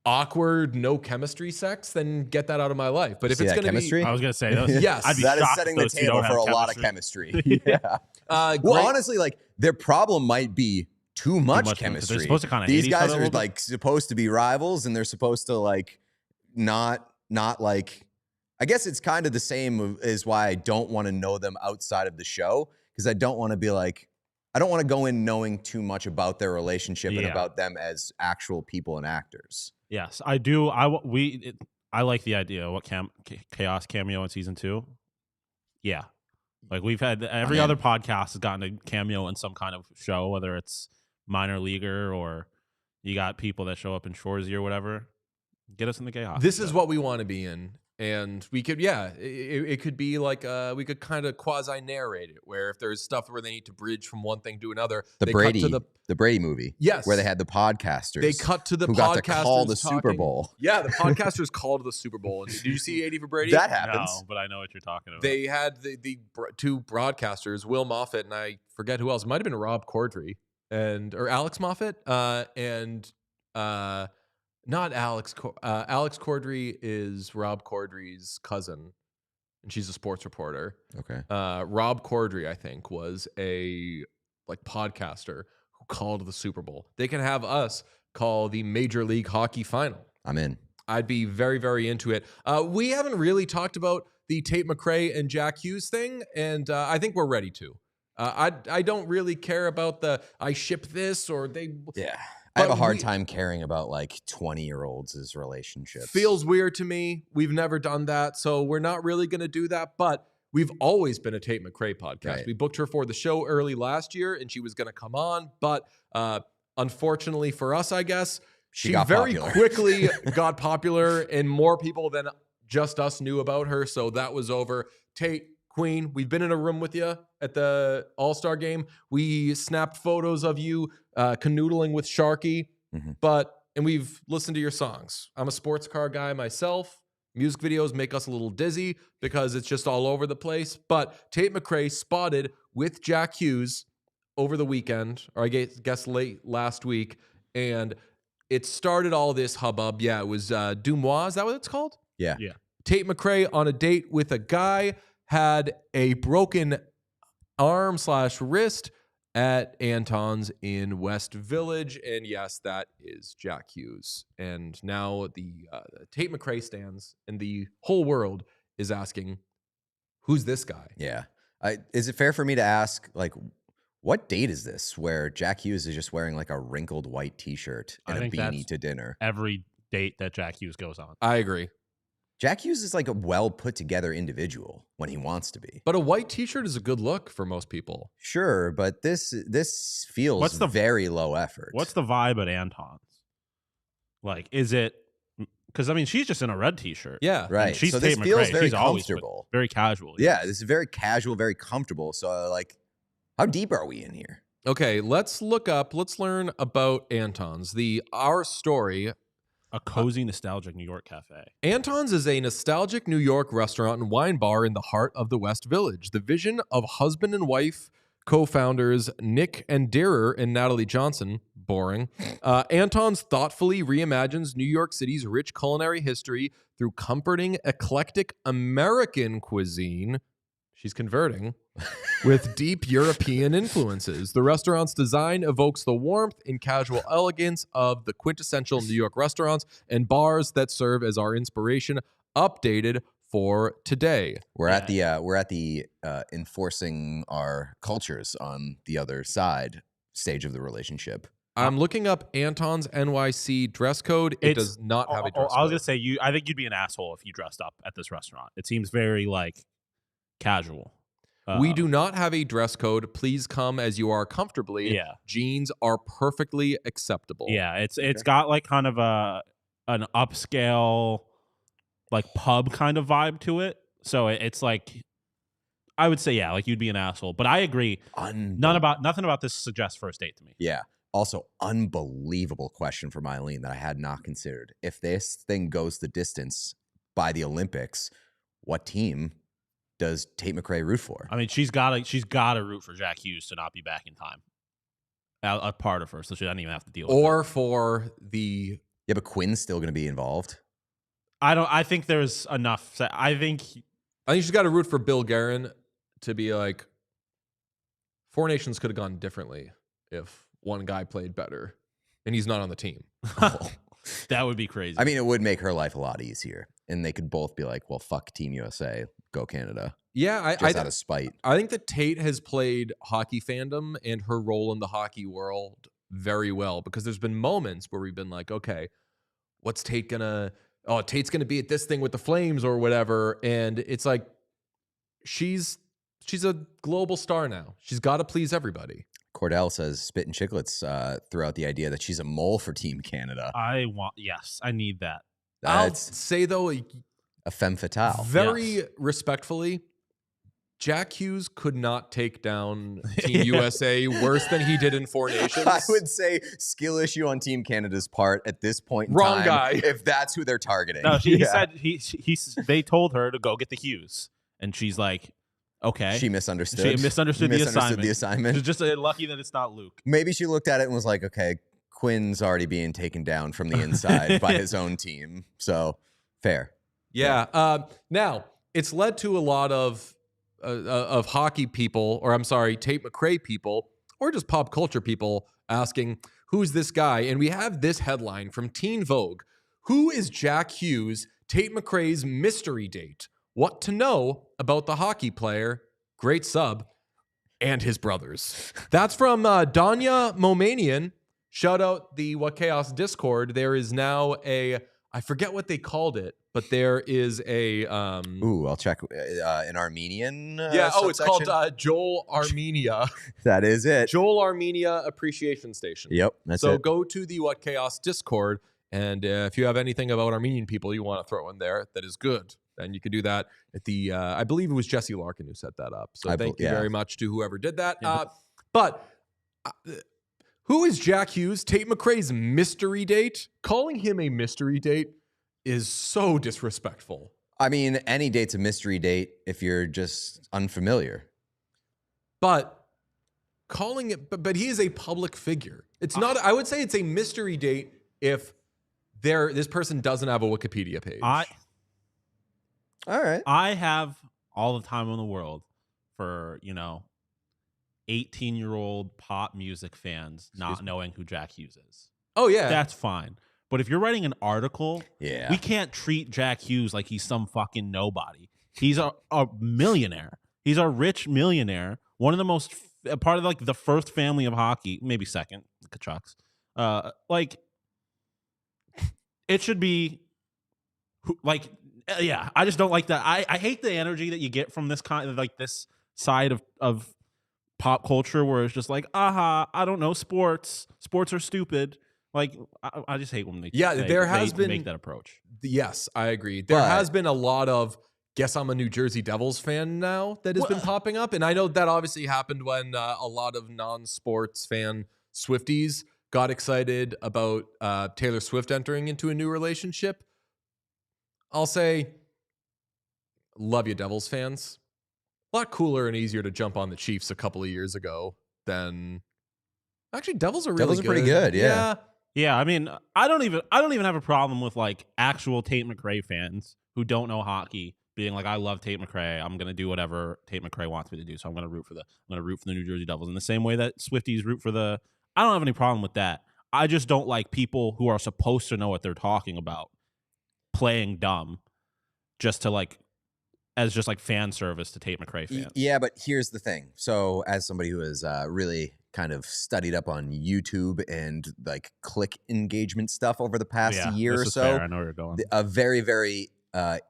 awkward, no chemistry sex, then get that out of my life. But if See it's that gonna chemistry? I was gonna say Yes. I'd be That is shocked setting if the those two table don't have for a lot of chemistry. Yeah. great, Well, honestly, like their problem might be too much much, 'cause they're chemistry. supposed to kinda These hate each guys other a are little bit. like supposed to be rivals, and they're supposed to like not like. I guess it's kind of the same as why I don't want to know them outside of the show, because I don't want to be like, I don't want to go in knowing too much about their relationship and about them as actual people and actors. Yes, I do. I like the idea. What Chaos cameo in season 2? Yeah, like we've had every other podcast has gotten a cameo in some kind of show, whether it's minor leaguer or you got people that show up in Shoresy or whatever. Get us in the chaos. This is what we want to be in. And we could, it could be like we could kind of quasi narrate it, where if there's stuff where they need to bridge from one thing to another, The Brady movie, yes, where they had the podcasters. They cut to the who podcasters got to call the talking. Super Bowl. Yeah, the podcasters called the Super Bowl. Did you see 80 for Brady? That happens. No, but I know what you're talking about. They had the two broadcasters, Will Moffat and I forget who else. It might have been Rob Corddry or Alex Moffat not Alex. Alex Corddry is Rob Corddry's cousin, and she's a sports reporter. Okay. Rob Corddry, I think, was a podcaster who called the Super Bowl. They can have us call the Major League Hockey final. I'm in. I'd be very, very into it. We haven't really talked about the Tate McRae and Jack Hughes thing, and I think we're ready to. I don't really care about I ship this or they. Yeah. I have a hard time caring about 20-year-olds' relationships. Feels weird to me. We've never done that, so we're not really going to do that. But we've always been a Tate McRae podcast. Right. We booked her for the show early last year, and she was going to come on. But unfortunately for us, I guess, she very quickly got popular, and more people than just us knew about her. So that was over. Tate, Queen, we've been in a room with you at the All-Star game. We snapped photos of you canoodling with Sharky, and we've listened to your songs. I'm a sports car guy myself. Music videos make us a little dizzy because it's just all over the place. But Tate McRae spotted with Jack Hughes over the weekend, or I guess late last week, and it started all this hubbub. Yeah, it was Dumois. Is that what it's called? Yeah. Tate McRae on a date with a guy, had a broken arm/wrist at Anton's in West Village. And yes, that is Jack Hughes. And now the Tate McRae stands and the whole world is asking, who's this guy? Yeah. Is it fair for me to ask, what date is this where Jack Hughes is just wearing a wrinkled white T-shirt and a beanie to dinner? Every date that Jack Hughes goes on. I agree. Jack Hughes is a well put together individual when he wants to be. But a white T-shirt is a good look for most people. Sure, but this feels very low effort. What's the vibe at Anton's? Is it? Because she's just in a red T-shirt. Yeah, right. And she's so Tate this feels McRae. very She's comfortable, very casual. Yeah, this is very casual, very comfortable. So how deep are we in here? Okay, let's learn about Anton's. Our story. A cozy, nostalgic New York cafe. Anton's is a nostalgic New York restaurant and wine bar in the heart of the West Village. The vision of husband and wife co-founders Nick and Derer and Natalie Johnson, boring. Anton's thoughtfully reimagines New York City's rich culinary history through comforting, eclectic American cuisine. She's converting. With deep European influences. The restaurant's design evokes the warmth and casual elegance of the quintessential New York restaurants and bars that serve as our inspiration, updated for today. We're at the enforcing our cultures on the other side stage of the relationship. I'm looking up Anton's NYC dress code. It does not have a dress code. I was gonna say I think you'd be an asshole if you dressed up at this restaurant. It seems very casual. We do not have a dress code. Please come as you are comfortably. Yeah. Jeans are perfectly acceptable. Yeah, it's got kind of an upscale pub kind of vibe to it. So it's I would say you'd be an asshole. But I agree. Nothing about this suggests first date to me. Yeah. Also, unbelievable question from Eileen that I had not considered. If this thing goes the distance by the Olympics, what team does Tate McRae root for? I mean, she's got to root for Jack Hughes to not be back in time. A part of her, so she doesn't even have to deal with it. Or for the... Yeah, but Quinn's still going to be involved. I think there's enough. I think she's got to root for Bill Guerin to be like, Four Nations could have gone differently if one guy played better, and he's not on the team. That would be crazy. I mean, it would make her life a lot easier, and they could both be like, well, fuck Team USA, go Canada. Yeah, just out of spite. I think that Tate has played hockey fandom and her role in the hockey world very well, because there's been moments where we've been like, okay, what's Tate gonna... Oh, Tate's going to be at this thing with the Flames or whatever. And it's like, she's a global star now. She's got to please everybody. Cordell says spit and chicklets throughout the idea that she's a mole for Team Canada. I need that. I'll say, though, a femme fatale. Very respectfully, Jack Hughes could not take down Team USA worse than he did in Four Nations. I would say skill issue on Team Canada's part at this point in Wrong time, guy. if that's who they're targeting. No, he said they told her to go get the Hughes, and she's like, okay. She misunderstood. She misunderstood the assignment. She's just lucky that it's not Luke. Maybe she looked at it and was like, okay, Quinn's already being taken down from the inside by his own team. So, fair. Yeah. Now, it's led to a lot of hockey people, or I'm sorry, Tate McRae people, or just pop culture people asking, who's this guy? And we have this headline from Teen Vogue. Who is Jack Hughes, Tate McRae's mystery date? What to know about the hockey player, great sub, and his brothers. That's from Danya Momanian. Shout out the What Chaos Discord. There is now I forget what they called it, but there is a... I'll check. An Armenian it's called Joel Armenia. That is it. Joel Armenia Appreciation Station. Yep, that's so it. Go to the What Chaos Discord, and if you have anything about Armenian people you want to throw in there that is good, then you could do that at the... I believe it was Jesse Larkin who set that up. So thank you very much to whoever did that. Yeah. Who is Jack Hughes, Tate McRae's mystery date? Calling him a mystery date is so disrespectful. I mean, any date's a mystery date if you're just unfamiliar. But calling it, but he is a public figure. It's not, I would say it's a mystery date if this person doesn't have a Wikipedia page. All right. I have all the time in the world for, 18-year-old pop music fans not knowing who Jack Hughes is. Oh, yeah. That's fine. But if you're writing an article, yeah, we can't treat Jack Hughes like he's some fucking nobody. He's a millionaire. He's a rich millionaire. One of the most, part of like the first family of hockey, maybe second, the Kachucks. It should be I just don't like that. I hate the energy that you get from this kind of like this side of pop culture where it's just like, I don't know, sports are stupid. Like, I just hate when they make that approach. Yes, I agree. There has been a lot of, guess I'm a New Jersey Devils fan now that has been popping up. And I know that obviously happened when a lot of non-sports fan Swifties got excited about Taylor Swift entering into a new relationship. I'll say, love you, Devils fans. A lot cooler and easier to jump on the Chiefs a couple of years ago than... Actually, Devils are really good. Pretty good, yeah. Yeah, I mean, I don't even have a problem with like actual Tate McRae fans who don't know hockey being like, I love Tate McRae. I'm gonna do whatever Tate McRae wants me to do. So I'm gonna root for the New Jersey Devils in the same way that Swifties root for the. I don't have any problem with that. I just don't like people who are supposed to know what they're talking about playing dumb just to like as just like fan service to Tate McRae fans. Yeah, but here's the thing. So as somebody who has really kind of studied up on YouTube and like click engagement stuff over the past year or so. Fair. I know where you're going. A very, very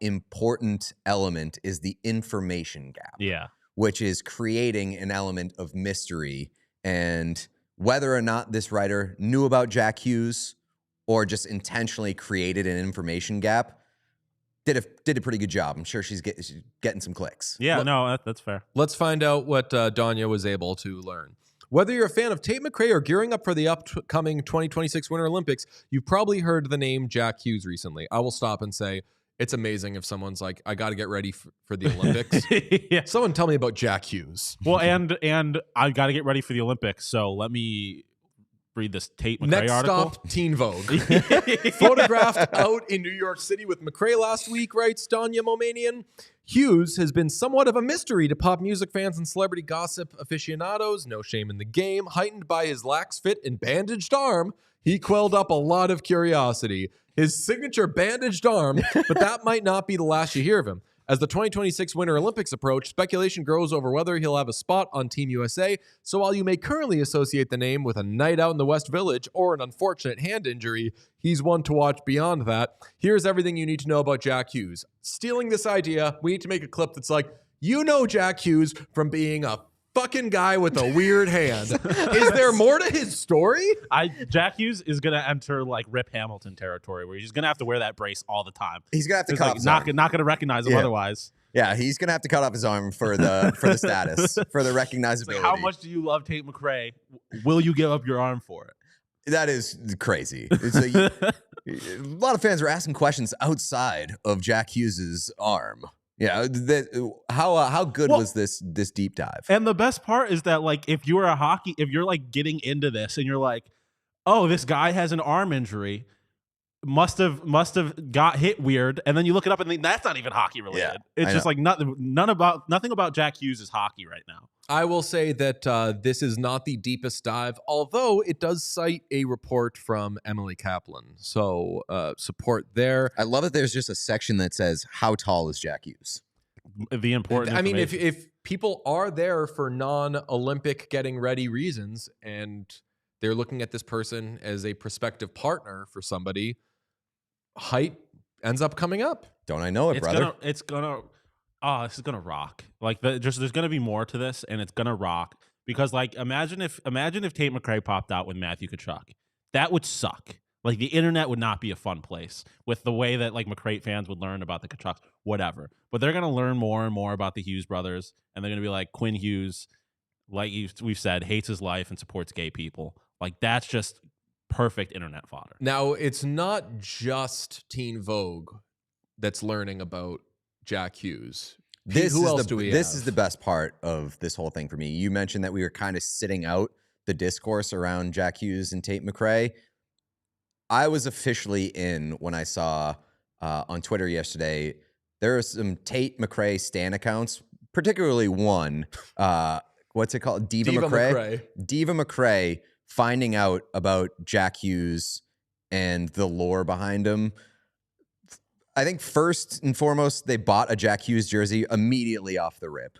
important element is the information gap. Yeah. Which is creating an element of mystery. And whether or not this writer knew about Jack Hughes or just intentionally created an information gap, did a pretty good job. I'm sure she's getting some clicks. Yeah, no, that's fair. Let's find out what Danya was able to learn. Whether you're a fan of Tate McRae or gearing up for the upcoming 2026 Winter Olympics, you've probably heard the name Jack Hughes recently. I will stop and say, it's amazing if someone's like, I got to get ready for the Olympics. Yeah. Someone tell me about Jack Hughes. Well, and I got to get ready for the Olympics, so let me read this Tate McRae Next article. stop, Teen Vogue. Photographed out in New York City with McRae last week, writes Danya Momanian. Hughes has been somewhat of a mystery to pop music fans and celebrity gossip aficionados. No shame in the game. Heightened by his lax fit and bandaged arm, he quelled up a lot of curiosity. His signature bandaged arm, but that might not be the last you hear of him. As the 2026 Winter Olympics approach, speculation grows over whether he'll have a spot on Team USA. So while you may currently associate the name with a night out in the West Village or an unfortunate hand injury, he's one to watch beyond that. Here's everything you need to know about Jack Hughes. Stealing this idea, we need to make a clip that's like, you know Jack Hughes from being a fucking guy with a weird hand. Is there more to his story? Jack Hughes is gonna enter like Rip Hamilton territory, where he's gonna have to wear that brace all the time. He's gonna have to cut off his not arm. gonna recognize him otherwise. Yeah, he's gonna have to cut off his arm for the status, for the recognizability. It's like, how much do you love Tate McRae? Will you give up your arm for it? That is crazy. It's a lot of fans are asking questions outside of Jack Hughes's arm. Yeah, how good was this deep dive? And the best part is that, like, if you're like getting into this and you're like, oh, this guy has an arm injury, must have got hit weird, and then you look it up and that's not even hockey related. Yeah, it's just like nothing about Jack Hughes is hockey right now. I will say that this is not the deepest dive, although it does cite a report from Emily Kaplan. So support there. I love that there's just a section that says, how tall is Jack Hughes? The important I mean, information. if people are there for non-Olympic getting ready reasons and they're looking at this person as a prospective partner for somebody, height ends up coming up. Don't I know it, brother? This is gonna rock. Like there's gonna be more to this, and it's gonna rock because like imagine if Tate McRae popped out with Matthew Tkachuk, that would suck. Like the internet would not be a fun place with the way that like McRae fans would learn about the Tkachuks, whatever. But they're gonna learn more and more about the Hughes brothers, and they're gonna be like Quinn Hughes, like we've said, hates his life and supports gay people. Like that's just perfect internet fodder. Now it's not just Teen Vogue that's learning about Jack Hughes. Who else do we have? This is the best part of this whole thing for me. You mentioned that we were kind of sitting out the discourse around Jack Hughes and Tate McRae. I was officially in when I saw on Twitter yesterday, there are some Tate McRae stan accounts, particularly one, what's it called? Diva McRae. Diva McRae finding out about Jack Hughes and the lore behind him. I think first and foremost, they bought a Jack Hughes jersey immediately off the rip,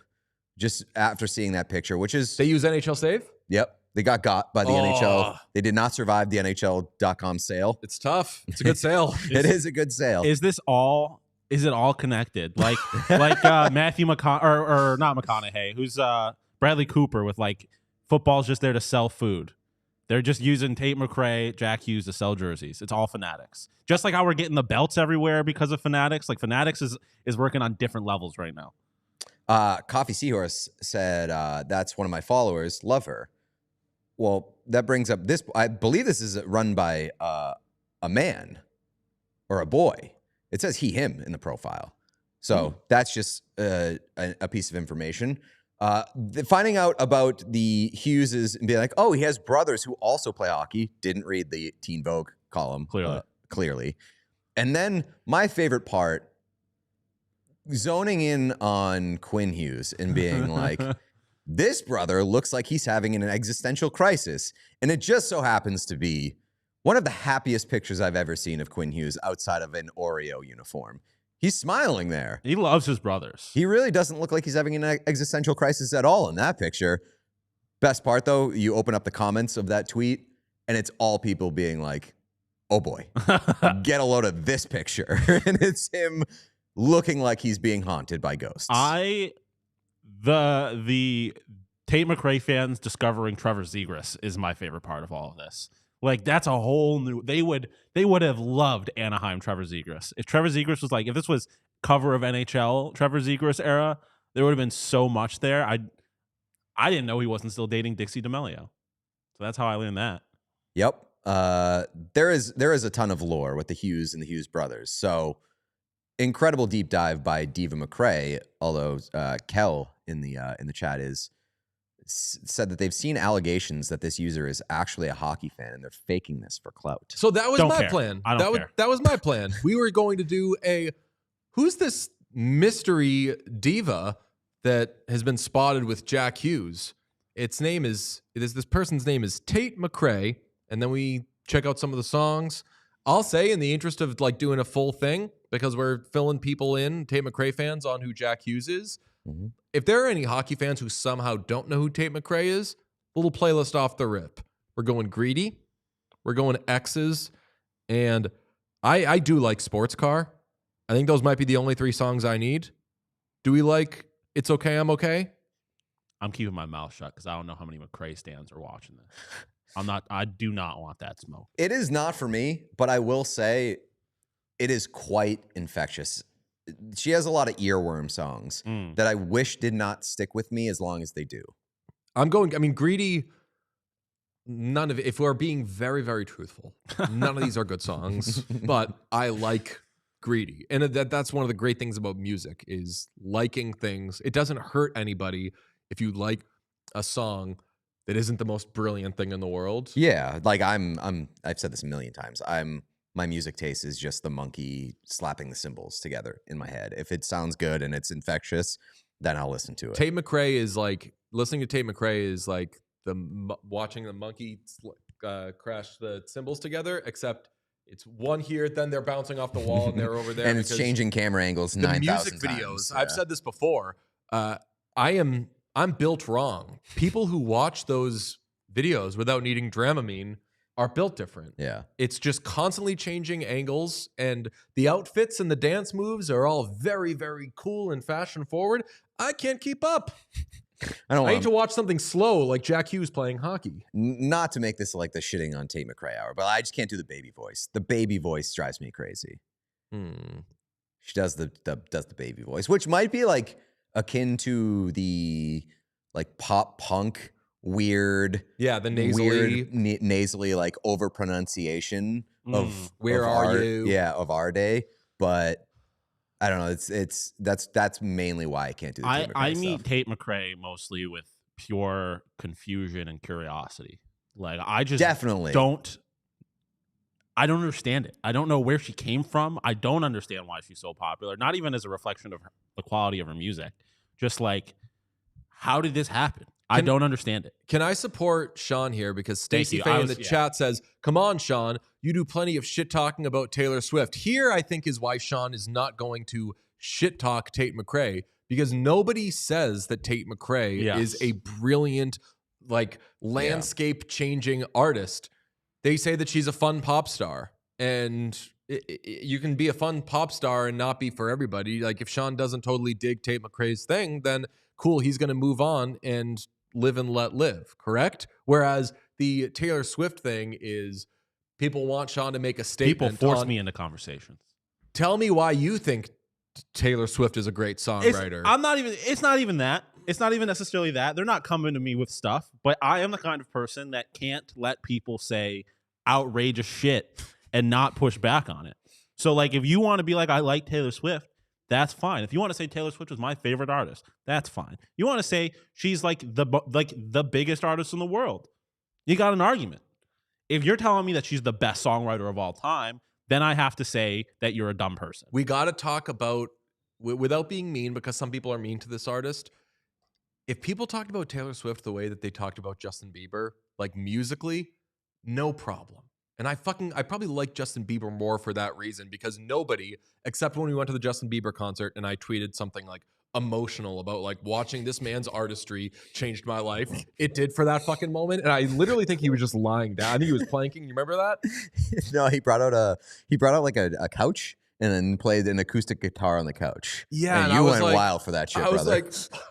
just after seeing that picture, which is... They use NHL Save? Yep. They got by the NHL. They did not survive the NHL.com sale. It's tough. It's a good sale. It is a good sale. Is it all connected? Like Matthew McConaughey, or not McConaughey, who's Bradley Cooper with like football's just there to sell food. They're just using Tate McRae, Jack Hughes to sell jerseys. It's all Fanatics. Just like how we're getting the belts everywhere because of Fanatics. Like Fanatics is working on different levels right now. Coffee Seahorse said, that's one of my followers. Love her. Well, that brings up this. I believe this is run by a man or a boy. It says he, him in the profile. So that's just a piece of information. Finding out about the Hugheses and being like, oh, he has brothers who also play hockey. Didn't read the Teen Vogue column clearly. And then my favorite part, zoning in on Quinn Hughes and being like, this brother looks like he's having an existential crisis. And it just so happens to be one of the happiest pictures I've ever seen of Quinn Hughes outside of an Oreo uniform. He's smiling there. He loves his brothers. He really doesn't look like he's having an existential crisis at all in that picture. Best part, though, you open up the comments of that tweet, and it's all people being like, oh boy, get a load of this picture. And it's him looking like he's being haunted by ghosts. The Tate McRae fans discovering Trevor Zegras is my favorite part of all of this. Like that's a whole new. They would have loved Anaheim Trevor Zegras. If Trevor Zegras was like, if this was cover of NHL Trevor Zegras era, there would have been so much there. I didn't know he wasn't still dating Dixie D'Amelio. So that's how I learned that. Yep. There is a ton of lore with the Hughes and the Hughes brothers. So incredible deep dive by Diva McRae. Although Kel in the chat said that they've seen allegations that this user is actually a hockey fan and they're faking this for clout. So that was Don't my care. plan. I don't care. That was my plan. We were going to do who's this mystery diva that has been spotted with Jack Hughes? This person's name is Tate McRae, and then we check out some of the songs. I'll say, in the interest of like doing a full thing, because we're filling people in, Tate McRae fans, on who Jack Hughes is. Mm-hmm. If there are any hockey fans who somehow don't know who Tate McRae is, little playlist off the rip. We're going Greedy. We're going X's. And I do like Sports Car. I think those might be the only 3 songs I need. Do we like It's Okay, I'm Okay? I'm keeping my mouth shut because I don't know how many McRae stands are watching this. I do not want that smoke. It is not for me, but I will say it is quite infectious. She has a lot of earworm songs that I wish did not stick with me as long as they do. Greedy, none of it, if we're being very, very truthful, none of these are good songs, but I like Greedy. And that's one of the great things about music is liking things. It doesn't hurt anybody if you like a song that isn't the most brilliant thing in the world. Yeah, like I've said this a million times. My music taste is just the monkey slapping the cymbals together in my head. If it sounds good and it's infectious, then I'll listen to it. Tate McRae is like, listening to Tate McRae is like watching the monkey crash the cymbals together, except it's one here, then they're bouncing off the wall and they're over there. And it's changing camera angles 9,000 times. The music videos, I've said this before, I'm built wrong. People who watch those videos without needing Dramamine are built different. Yeah. It's just constantly changing angles, and the outfits and the dance moves are all very, very cool and fashion forward. I can't keep up. I need to watch something slow like Jack Hughes playing hockey. Not to make this like the shitting on Tate McRae hour, but I just can't do the baby voice. The baby voice drives me crazy. She does the baby voice, which might be like akin to the like pop punk weird, the nasally like over pronunciation of where are you? Yeah, of our day. But I don't know. That's mainly why I can't do the Tate McRae I stuff. meet Tate McRae mostly with pure confusion and curiosity. Like I just definitely I don't understand it. I don't know where she came from. I don't understand why she's so popular. Not even as a reflection of the quality of her music. Just like, how did this happen? I don't understand it. Can I support Sean here? Because Stacey Faye in the chat says, come on, Sean, you do plenty of shit talking about Taylor Swift. Here, I think, is why Sean is not going to shit talk Tate McRae, because nobody says that Tate McRae is a brilliant, like, landscape changing artist. They say that she's a fun pop star, and you can be a fun pop star and not be for everybody. Like, if Sean doesn't totally dig Tate McRae's thing, then cool, he's going to move on and live and let live, correct? Whereas the Taylor Swift thing is people want Sean to make a statement. People force me into conversations. Tell me why you think Taylor Swift is a great songwriter. It's not even that. It's not even necessarily that. They're not coming to me with stuff, but I am the kind of person that can't let people say outrageous shit and not push back on it. So like, if you want to be like, I like Taylor Swift, that's fine. If you want to say Taylor Swift was my favorite artist, that's fine. You want to say she's like the biggest artist in the world, you got an argument. If you're telling me that she's the best songwriter of all time, then I have to say that you're a dumb person. We got to talk about, without being mean, because some people are mean to this artist, if people talked about Taylor Swift the way that they talked about Justin Bieber, like musically, no problem. And I probably like Justin Bieber more for that reason, because nobody, except when we went to the Justin Bieber concert and I tweeted something like emotional about like watching this man's artistry changed my life. It did for that fucking moment. And I literally think he was just lying down. I think he was planking. You remember that? No, he brought out like a couch and then played an acoustic guitar on the couch. Yeah. And you went wild for that shit, brother. I was like,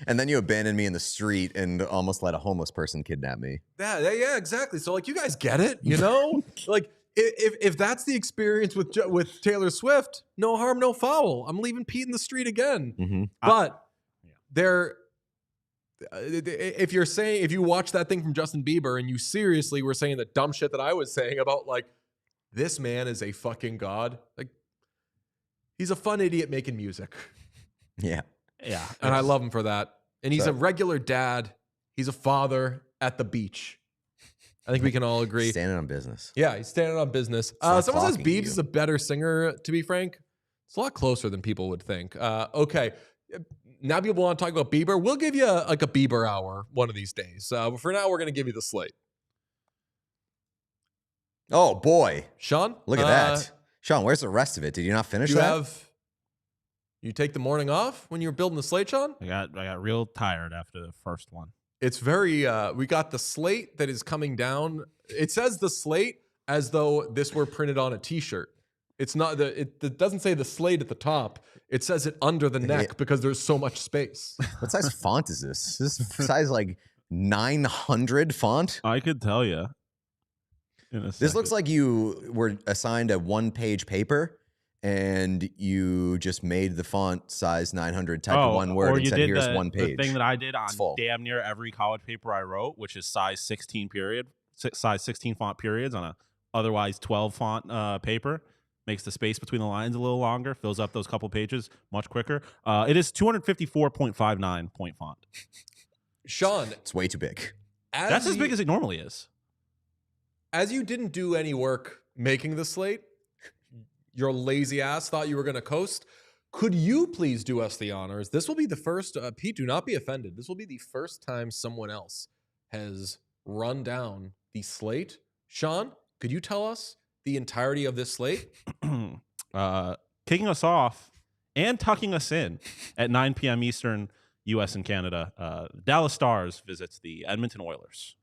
and then you abandoned me in the street and almost let a homeless person kidnap me. Yeah, exactly. So like, you guys get it, you know? Like, if that's the experience with Taylor Swift, no harm, no foul. I'm leaving Pete in the street again. Mm-hmm. But if you watch that thing from Justin Bieber and you seriously were saying the dumb shit that I was saying about like, this man is a fucking god. Like, he's a fun idiot making music. Yeah. Yeah. And I love him for that. And he's So- a regular dad. He's a father at the beach. I think we can all agree. Standing on business. Yeah, he's standing on business. not Someone says talking to Biebs you. is a better singer, to be frank. It's a lot closer than people would think. Okay. Now people want to talk about Bieber. We'll give you a Bieber hour one of these days. But for now, we're going to give you the slate. Oh boy. Sean? Look at that. Sean, where's the rest of it? Did you not finish that? You take the morning off when you were building the slate, Sean? I got real tired after the first one. It's very, we got the slate that is coming down. It says the slate as though this were printed on a t-shirt. It's not, it doesn't say the slate at the top. It says it under the neck because there's so much space. What size font is this? Is this size like 900 font? I could tell you. This looks like you were assigned a one-page paper and you just made the font size 900, typed one word, and said, here's one page. The thing that I did on full. damn near every college paper I wrote, which is size 16 font periods on a otherwise 12 font paper, makes the space between the lines a little longer, fills up those couple pages much quicker. It is 254.59 point font. Sean. It's way too big. That's as big as it normally is. As you didn't do any work making the slate, your lazy ass thought you were going to coast. Could you please do us the honors? This will be the first, Pete, do not be offended. This will be the first time someone else has run down the slate. Sean, could you tell us the entirety of this slate? Kicking us off and tucking us in at 9 p.m. Eastern, U.S. and Canada, Dallas Stars visits the Edmonton Oilers.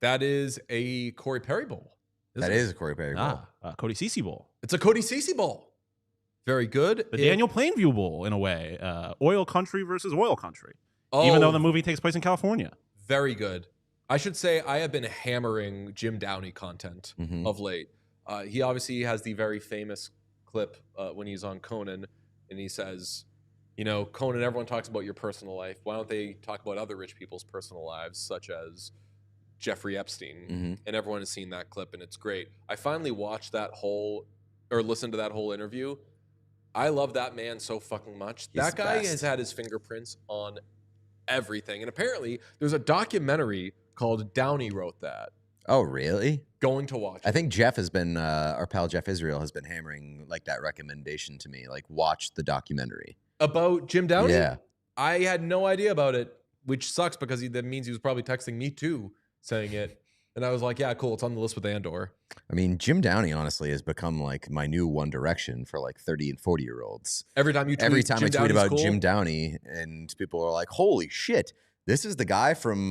That is a Corey Perry Bowl. That is a Corey Perry Bowl. Cody Ceci Bowl. It's a Cody Ceci Bowl. Very good. The Daniel Plainview Bowl, in a way. Oil country versus oil country. Oh, even though the movie takes place in California. Very good. I should say I have been hammering Jim Downey content of late. He obviously has the very famous clip when he's on Conan, and he says, you know, Conan, everyone talks about your personal life. Why don't they talk about other rich people's personal lives, such as Jeffrey Epstein? And everyone has seen that clip, and it's great. I finally watched listened to that whole interview. I love that man so fucking much. That guy has had his fingerprints on everything. And apparently there's a documentary called Downey Wrote That. Oh, really? Going to watch it. I think Jeff has been, our pal Jeff Israel has been hammering like that recommendation to me, like watch the documentary. About Jim Downey? Yeah. I had no idea about it, which sucks because that means he was probably texting me too, saying it. And I was like, yeah, cool. It's on the list with Andor. I mean, Jim Downey honestly has become like my new One Direction for like 30 and 40-year-olds. Every time I tweet about Jim Downey, and people are like, holy shit, this is the guy from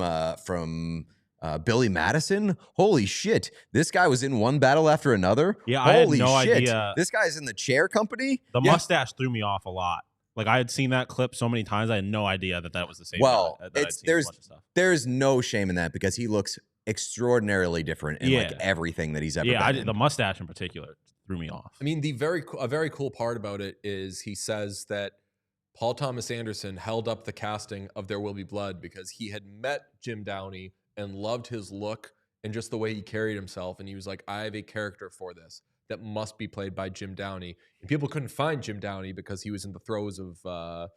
Billy Madison? Holy shit, this guy was in One Battle After Another? Yeah, holy I had no shit. idea. This guy's in the Chair Company? The mustache threw me off a lot. Like, I had seen that clip so many times, I had no idea that was the same guy. There's no shame in that because he looks extraordinarily different in like everything that he's ever been in. The mustache in particular threw me off. I mean, a very cool part about it is he says that Paul Thomas Anderson held up the casting of There Will Be Blood because he had met Jim Downey and loved his look and just the way he carried himself. And he was like, I have a character for this that must be played by Jim Downey. And people couldn't find Jim Downey because he was in the throes of,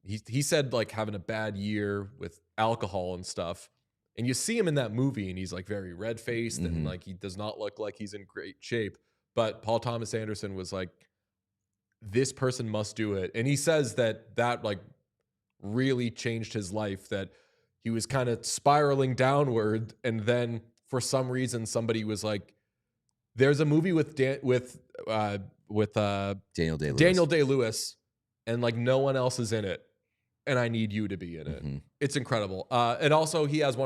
he said like having a bad year with alcohol and stuff. And you see him in that movie and he's like very red-faced and like he does not look like he's in great shape. But Paul Thomas Anderson was like, this person must do it. And he says that like really changed his life, that he was kind of spiraling downward. And then for some reason, somebody was like, there's a movie with Daniel Day-Lewis. Daniel Day-Lewis, and like no one else is in it. And I need you to be in it. It's incredible. And also he has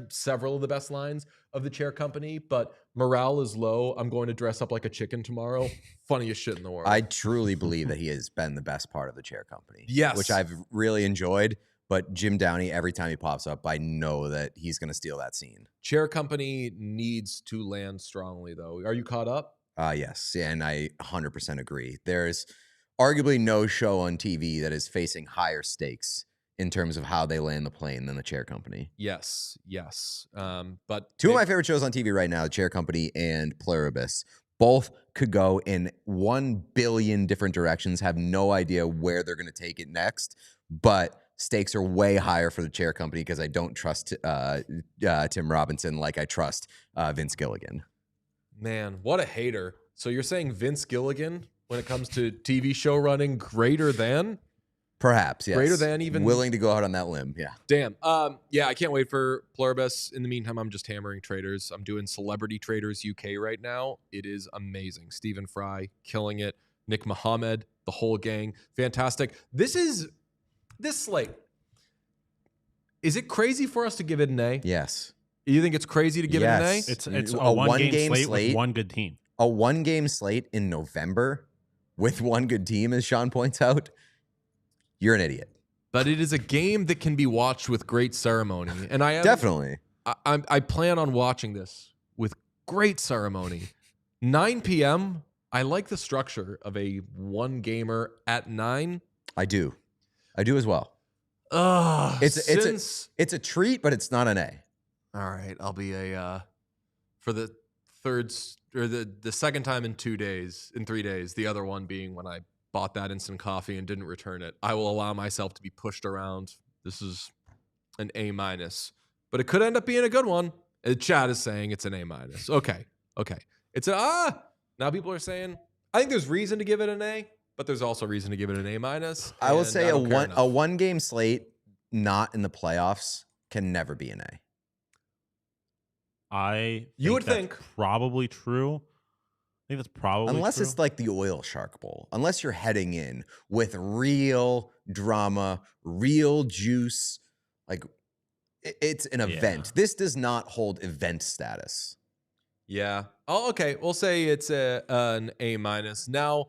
several of the best lines of the Chair Company, but morale is low. I'm going to dress up like a chicken tomorrow. Funniest shit in the world. I truly believe that he has been the best part of the Chair Company. Yes. Which I've really enjoyed. But Jim Downey, every time he pops up, I know that he's going to steal that scene. Chair Company needs to land strongly, though. Are you caught up? Yes. And I 100% agree. There's arguably no show on TV that is facing higher stakes in terms of how they land the plane than the Chair Company. Yes. But Two of my favorite shows on TV right now, The Chair Company and Pluribus, both could go in 1 billion different directions, have no idea where they're going to take it next, but stakes are way higher for The Chair Company because I don't trust Tim Robinson like I trust Vince Gilligan. Man, what a hater. So you're saying Vince Gilligan, when it comes to TV show running, greater than? Perhaps, yes. Greater than even? Willing to go out on that limb, yeah. Damn. Yeah, I can't wait for Pluribus. In the meantime, I'm just hammering traders. I'm doing Celebrity Traders UK right now. It is amazing. Stephen Fry, killing it. Nick Mohammed, the whole gang. Fantastic. This slate. Is it crazy for us to give it an A? Yes. You think it's crazy to give it an A? It's a one-game slate with one good team. A one-game slate in November with one good team, as Sean points out, you're an idiot. But it is a game that can be watched with great ceremony. And I am, definitely. I plan on watching this with great ceremony. 9 p.m., I like the structure of a one-gamer at 9. I do as well. It's a treat, but it's not an A. All right, I'll be for the third or the second time in 3 days, the other one being when I bought that instant coffee and didn't return it. I will allow myself to be pushed around. This is an A-, but it could end up being a good one. Chad is saying it's an A-. Okay. It's now people are saying, I think there's reason to give it an A, but there's also reason to give it an A-. I will say a one-game slate not in the playoffs can never be an A. You would think probably true. I think that's probably unless true. It's like the Oil Shark Bowl. Unless you're heading in with real drama, real juice, like it's an event. This does not hold event status. Yeah. Oh, okay. We'll say it's an A-. Now,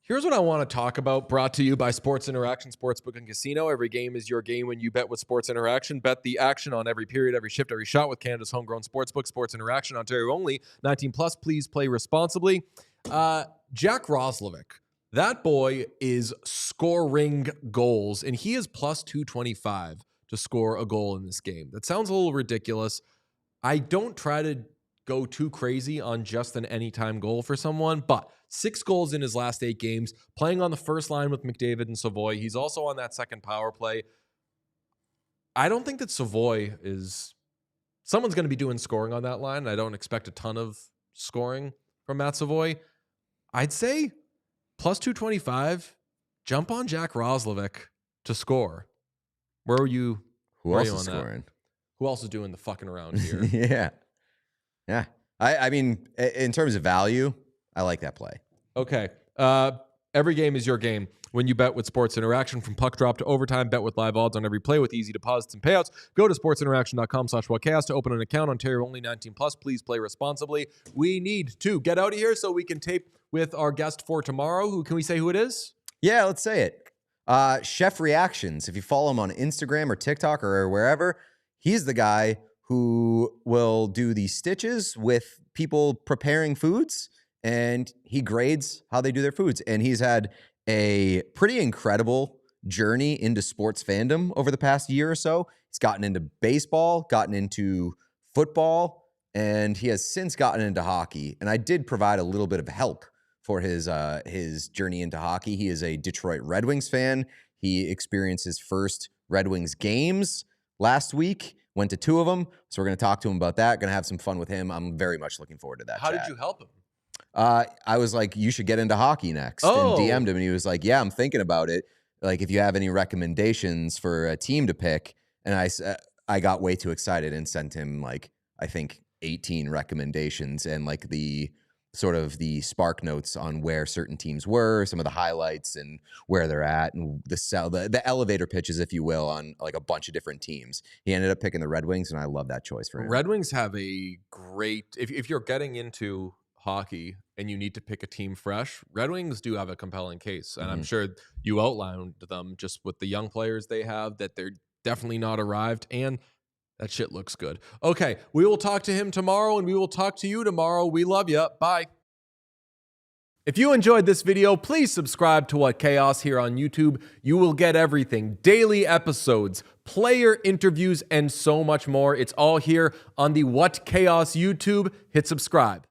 here's what I want to talk about, brought to you by Sports Interaction Sportsbook and Casino. Every game is your game when you bet with Sports Interaction. Bet the action on every period, every shift, every shot with Canada's homegrown sportsbook, Sports Interaction, Ontario only. 19 plus, please play responsibly. Jack Roslovic, that boy is scoring goals, and he is plus 225 to score a goal in this game. That sounds a little ridiculous. I don't try to go too crazy on just an anytime goal for someone, but 6 goals in his last 8 games, playing on the first line with McDavid and Savoy. He's also on that second power play. I don't think that Savoy is... Someone's going to be doing scoring on that line. I don't expect a ton of scoring from Matt Savoy. I'd say plus 225, jump on Jack Roslovic to score. Where are you? Who else is scoring? Who else is doing the fucking around here? Yeah. I mean, in terms of value, I like that play. Okay. Every game is your game when you bet with Sports Interaction. From puck drop to overtime, bet with live odds on every play with easy deposits and payouts. Go to sportsinteraction.com/wildcast to open an account. Ontario only, 19 plus. Please play responsibly. We need to get out of here so we can tape with our guest for tomorrow. Who can we say who it is? Yeah, let's say it. Chef Reactions. If you follow him on Instagram or TikTok or wherever, he's the guy who will do the stitches with people preparing foods, and he grades how they do their foods. And he's had a pretty incredible journey into sports fandom over the past year or so. He's gotten into baseball, gotten into football, and he has since gotten into hockey. And I did provide a little bit of help for his journey into hockey. He is a Detroit Red Wings fan. He experienced his first Red Wings games last week, went to 2 of them. So we're going to talk to him about that. Going to have some fun with him. I'm very much looking forward to that. How did you help him? I was like, you should get into hockey next, and DM'd him, and he was like, yeah, I'm thinking about it. Like, if you have any recommendations for a team to pick. And I got way too excited and sent him, like, I think 18 recommendations and like the sort of the spark notes on where certain teams were, some of the highlights and where they're at, and the elevator pitches, if you will, on like a bunch of different teams. He ended up picking the Red Wings, and I love that choice for him. Red Wings have a great, if you're getting into hockey and you need to pick a team fresh, Red Wings do have a compelling case. And I'm sure you outlined them just with the young players they have, that they're definitely not arrived, and that shit looks good. Okay, we will talk to him tomorrow, and we will talk to you tomorrow. We love you. Bye. If you enjoyed this video, please subscribe to What Chaos here on YouTube. You will get everything, daily episodes, player interviews, and so much more. It's all here on the What Chaos YouTube. Hit subscribe.